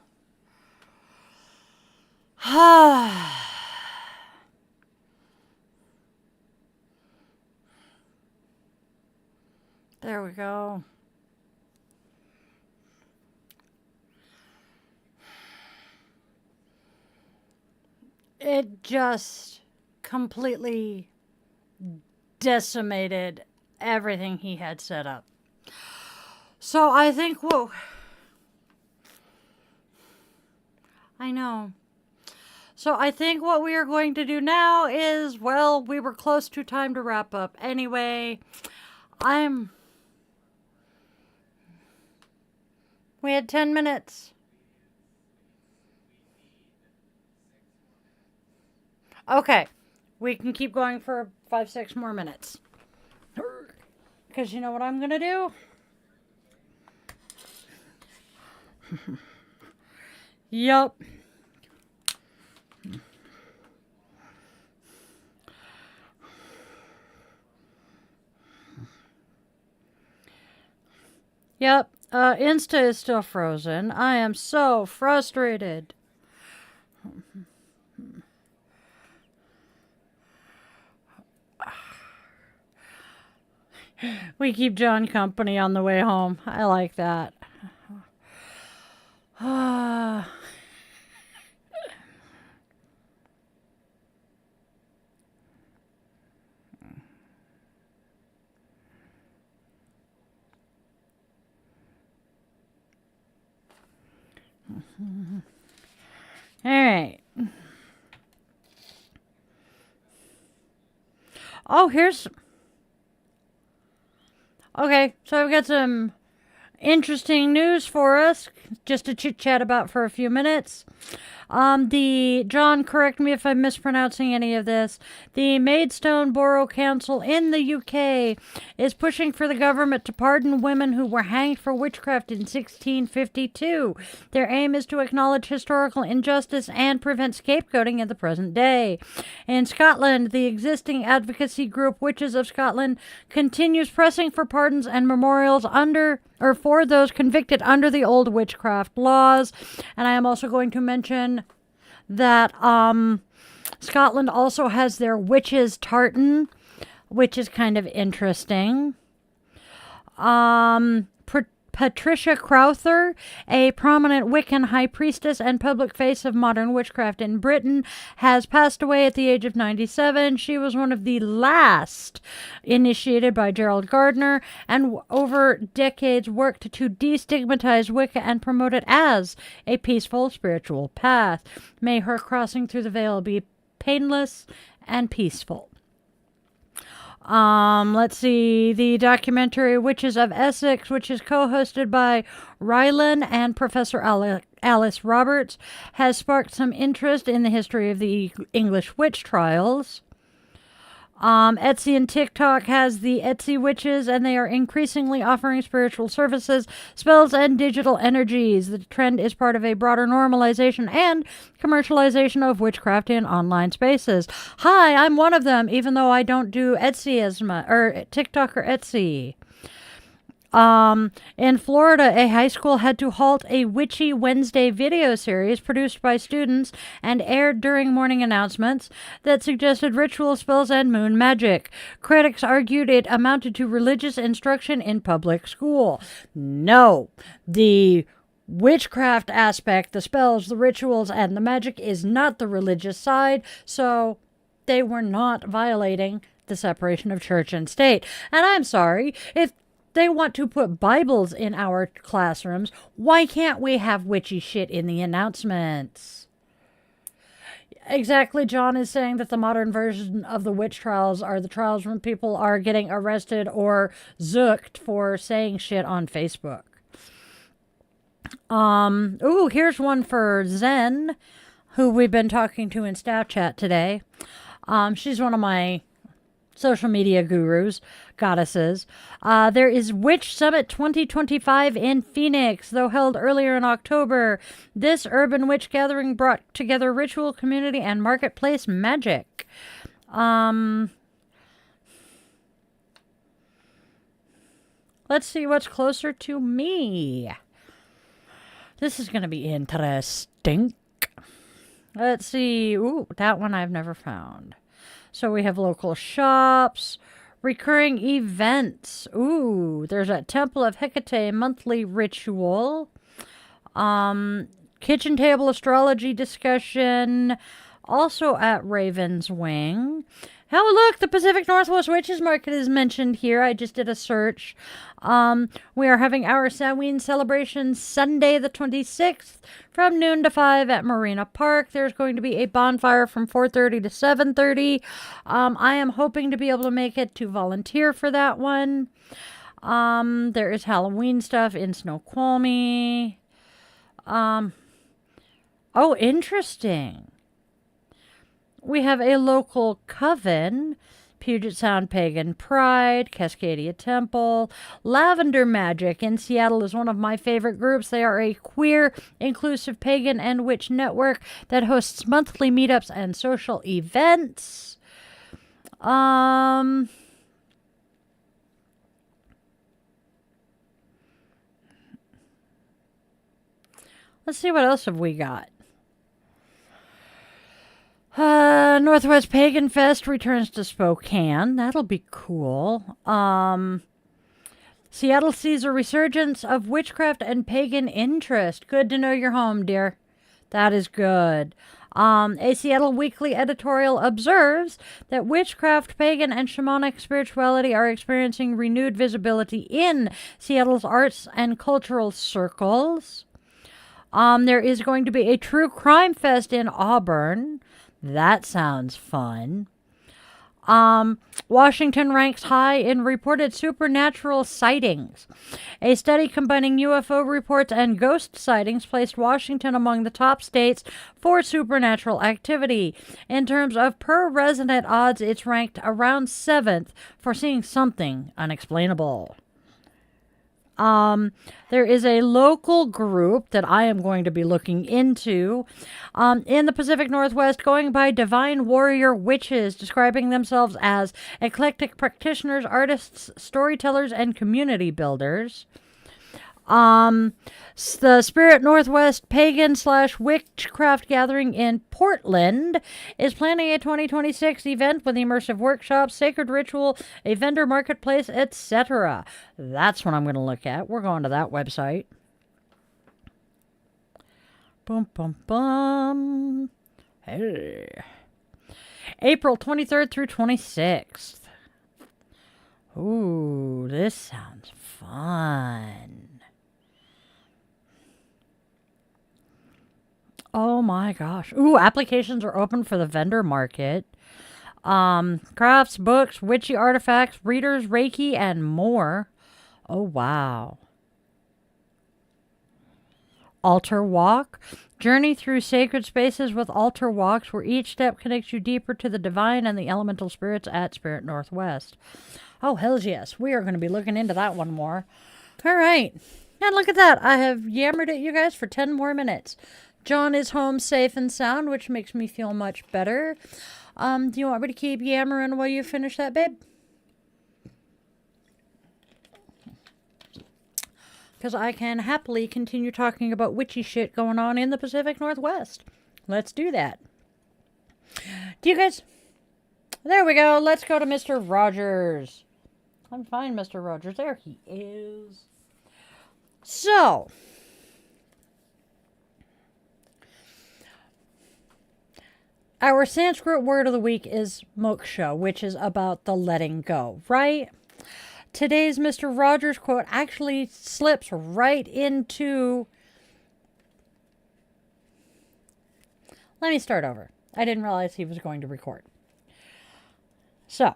There we go. It just completely decimated everything he had set up. So I think, whoa. I know. So I think what we are going to do now is, well, we were close to time to wrap up. Anyway, we had 10 minutes. Okay, we can keep going for 5-6 more minutes. Because you know what I'm going to do? Yup. Yep, Insta is still frozen. I am so frustrated. We keep John company on the way home. I like that. All right. Oh, here's... Okay, so I've got some interesting news for us, just to chit-chat about for a few minutes. John, correct me if I'm mispronouncing any of this. The Maidstone Borough Council in the UK is pushing for the government to pardon women who were hanged for witchcraft in 1652. Their aim is to acknowledge historical injustice and prevent scapegoating in the present day. In Scotland, the existing advocacy group Witches of Scotland continues pressing for pardons and memorials for those convicted under the old witchcraft laws. And I am also going to mention that Scotland also has their witches tartan, which is kind of interesting. Patricia Crowther, a prominent Wiccan high priestess and public face of modern witchcraft in Britain, has passed away at the age of 97. She was one of the last initiated by Gerald Gardner and over decades worked to destigmatize Wicca and promote it as a peaceful spiritual path. May her crossing through the veil be painless and peaceful. Let's see, the documentary Witches of Essex, which is co-hosted by Rylan and Professor Alice Roberts, has sparked some interest in the history of the English witch trials. Etsy and TikTok has the Etsy Witches, and they are increasingly offering spiritual services, spells, and digital energies. The trend is part of a broader normalization and commercialization of witchcraft in online spaces. Hi, I'm one of them, even though I don't do Etsy as much, or TikTok or Etsy. In Florida, a high school had to halt a Witchy Wednesday video series produced by students and aired during morning announcements that suggested ritual spells and moon magic. Critics argued it amounted to religious instruction in public school. No, the witchcraft aspect, the spells, the rituals, and the magic is not the religious side, so they were not violating the separation of church and state. And I'm sorry, if they want to put Bibles in our classrooms, why can't we have witchy shit in the announcements? Exactly, John is saying that the modern version of the witch trials are the trials when people are getting arrested or zooked for saying shit on Facebook. Here's one for Zen, who we've been talking to in staff chat today. She's one of my social media gurus, goddesses. There is Witch Summit 2025 in Phoenix, though held earlier in October. This urban witch gathering brought together ritual, community, and marketplace magic. Let's see what's closer to me. This is going to be interesting. Let's see. Ooh, that one I've never found. So we have local shops, recurring events. Ooh, there's a Temple of Hecate monthly ritual. Kitchen table astrology discussion, also at Raven's Wing. Oh, look, the Pacific Northwest Witches Market is mentioned here. I just did a search. We are having our Samhain celebration Sunday the 26th from noon to 5 at Marina Park. There's going to be a bonfire from 4:30 to 7:30. I am hoping to be able to make it to volunteer for that one. There is Halloween stuff in Snoqualmie. Oh, interesting. We have a local coven, Puget Sound Pagan Pride, Cascadia Temple, Lavender Magic in Seattle is one of my favorite groups. They are a queer, inclusive pagan and witch network that hosts monthly meetups and social events. Let's see, what else have we got? Northwest Pagan Fest returns to Spokane. That'll be cool. Seattle sees a resurgence of witchcraft and pagan interest. Good to know you're home, dear. That is good. A Seattle Weekly editorial observes that witchcraft, pagan, and shamanic spirituality are experiencing renewed visibility in Seattle's arts and cultural circles. There is going to be a true crime fest in Auburn. That sounds fun. Washington ranks high in reported supernatural sightings. A study combining UFO reports and ghost sightings placed Washington among the top states for supernatural activity. In terms of per resident odds, it's ranked around 7th for seeing something unexplainable. There is a local group that I am going to be looking into in the Pacific Northwest going by Divine Warrior Witches, describing themselves as eclectic practitioners, artists, storytellers, and community builders. The Spirit Northwest Pagan / Witchcraft Gathering in Portland is planning a 2026 event with immersive workshops, sacred ritual, a vendor marketplace, etc. That's what I'm going to look at. We're going to that website. Boom, boom, boom. Hey. April 23rd through 26th. Ooh, this sounds fun. Oh my gosh. Ooh, applications are open for the vendor market. Crafts, books, witchy artifacts, readers, Reiki, and more. Oh, wow. Altar walk. Journey through sacred spaces with altar walks where each step connects you deeper to the divine and the elemental spirits at Spirit Northwest. Oh, hells yes. We are going to be looking into that one more. All right. And look at that. I have yammered at you guys for 10 more minutes. John is home safe and sound, which makes me feel much better. Do you want me to keep yammering while you finish that, babe? Because I can happily continue talking about witchy shit going on in the Pacific Northwest. Let's do that. Do you guys... There we go. Let's go to Mr. Rogers. I'm fine, Mr. Rogers. There he is. So... Our Sanskrit word of the week is moksha, which is about the letting go, right? Today's Mr. Rogers quote actually slips right into... Let me start over. I didn't realize he was going to record. So,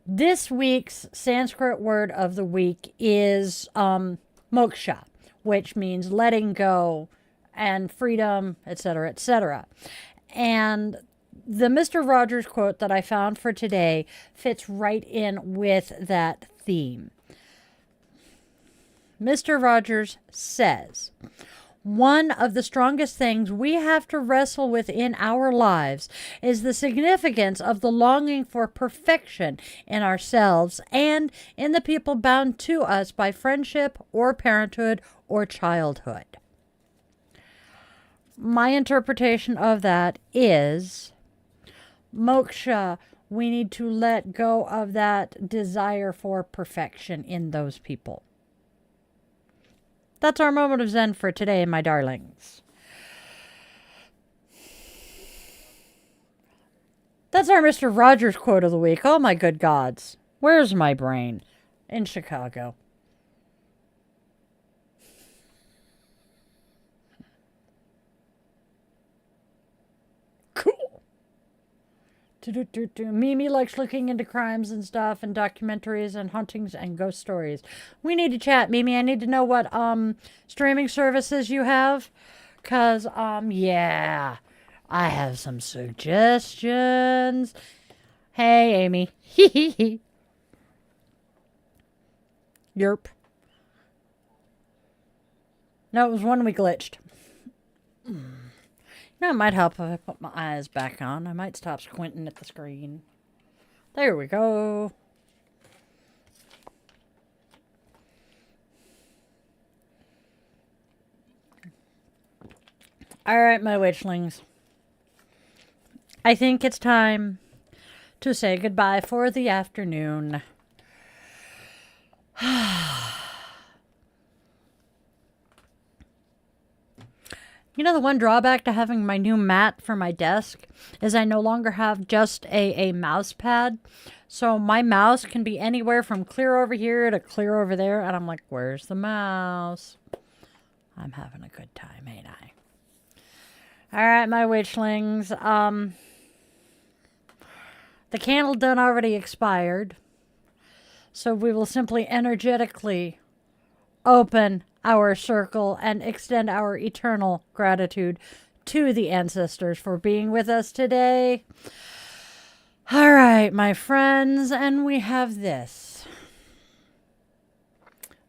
this week's Sanskrit word of the week is moksha, which means letting go and freedom, etc., etc. And the Mr. Rogers quote that I found for today fits right in with that theme. Mr. Rogers says, one of the strongest things we have to wrestle with in our lives is the significance of the longing for perfection in ourselves and in the people bound to us by friendship or parenthood or childhood. My interpretation of that is moksha. We need to let go of that desire for perfection in those people. That's our moment of Zen for today, my darlings. That's our Mr. Rogers quote of the week. Oh my good gods. Where's my brain? In Chicago. Cool. Mimi likes looking into crimes and stuff and documentaries and hauntings and ghost stories. We need to chat, Mimi. I need to know what streaming services you have. Cause yeah, I have some suggestions. Hey, Amy. Yerp. No, it was one we glitched. You know, it might help if I put my eyes back on. I might stop squinting at the screen. There we go. All right, my witchlings. I think it's time to say goodbye for the afternoon. You know, the one drawback to having my new mat for my desk is I no longer have just a mouse pad. So my mouse can be anywhere from clear over here to clear over there. And I'm like, where's the mouse? I'm having a good time, ain't I? All right, my witchlings. The candle done already expired, so we will simply energetically open our circle and extend our eternal gratitude to the ancestors for being with us today. All right, my friends, and we have this.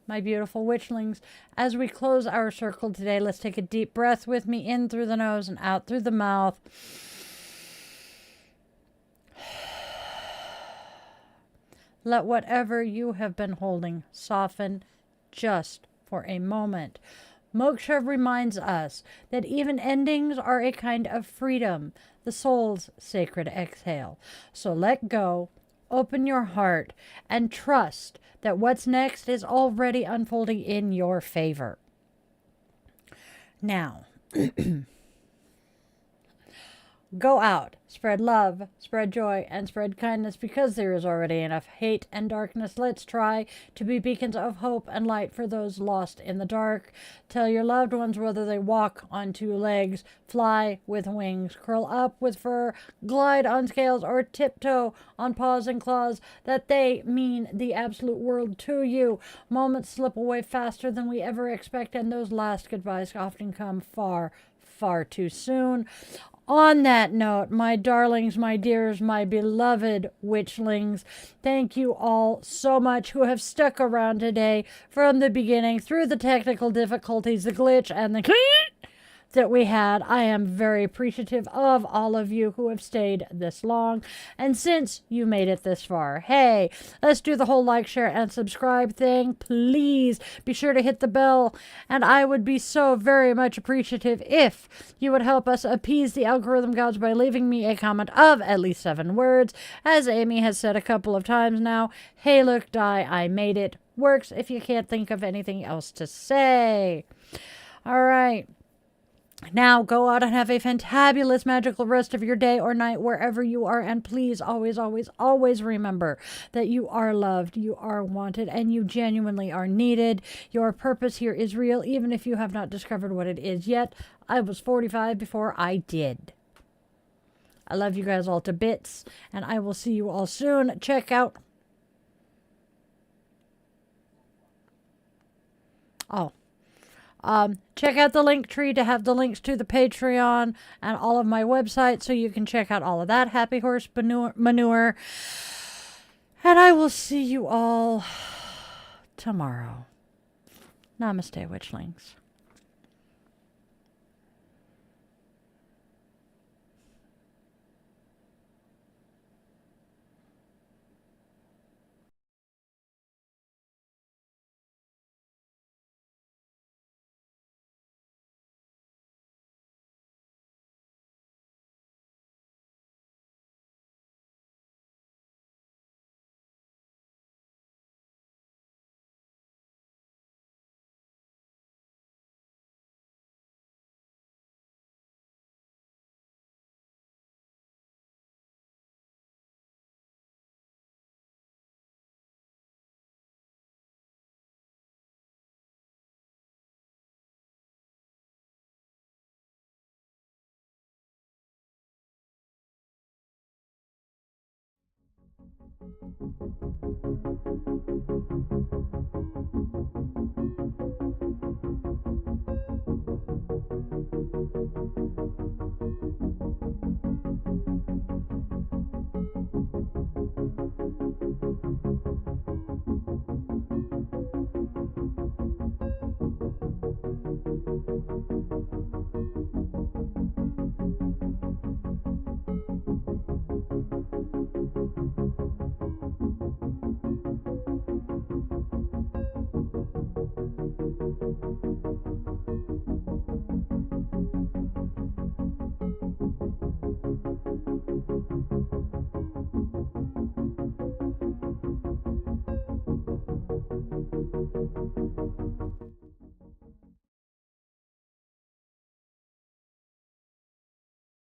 My beautiful witchlings, as we close our circle today, let's take a deep breath with me in through the nose and out through the mouth. Let whatever you have been holding soften just for a moment. Moksha reminds us that even endings are a kind of freedom, the soul's sacred exhale. So let go, open your heart, and trust that what's next is already unfolding in your favor. Now, go out, spread love, spread joy, and spread kindness, because there is already enough hate and darkness. Let's try to be beacons of hope and light for those lost in the dark. Tell your loved ones, whether they walk on two legs, fly with wings, curl up with fur, glide on scales, or tiptoe on paws and claws, that they mean the absolute world to you. Moments slip away faster than we ever expect, and those last goodbyes often come far, far too soon. On that note, my darlings, my dears, my beloved witchlings, thank you all so much who have stuck around today from the beginning through the technical difficulties, the glitch, and the that we had. I am very appreciative of all of you who have stayed this long. And since you made it this far, hey, let's do the whole like, share, and subscribe thing. Please be sure to hit the bell. And I would be so very much appreciative if you would help us appease the algorithm gods by leaving me a comment of at least 7 words. As Amy has said a couple of times now, hey, look, die, I made it. Works if you can't think of anything else to say. All right. Now go out and have a fantabulous magical rest of your day or night wherever you are. And please always, always, always remember that you are loved, you are wanted, and you genuinely are needed. Your purpose here is real, even if you have not discovered what it is yet. I was 45 before I did. I love you guys all to bits, and I will see you all soon. Check out... check out the link tree to have the links to the Patreon and all of my websites, so you can check out all of that happy horse manure. And I will see you all tomorrow. Namaste, witchlings.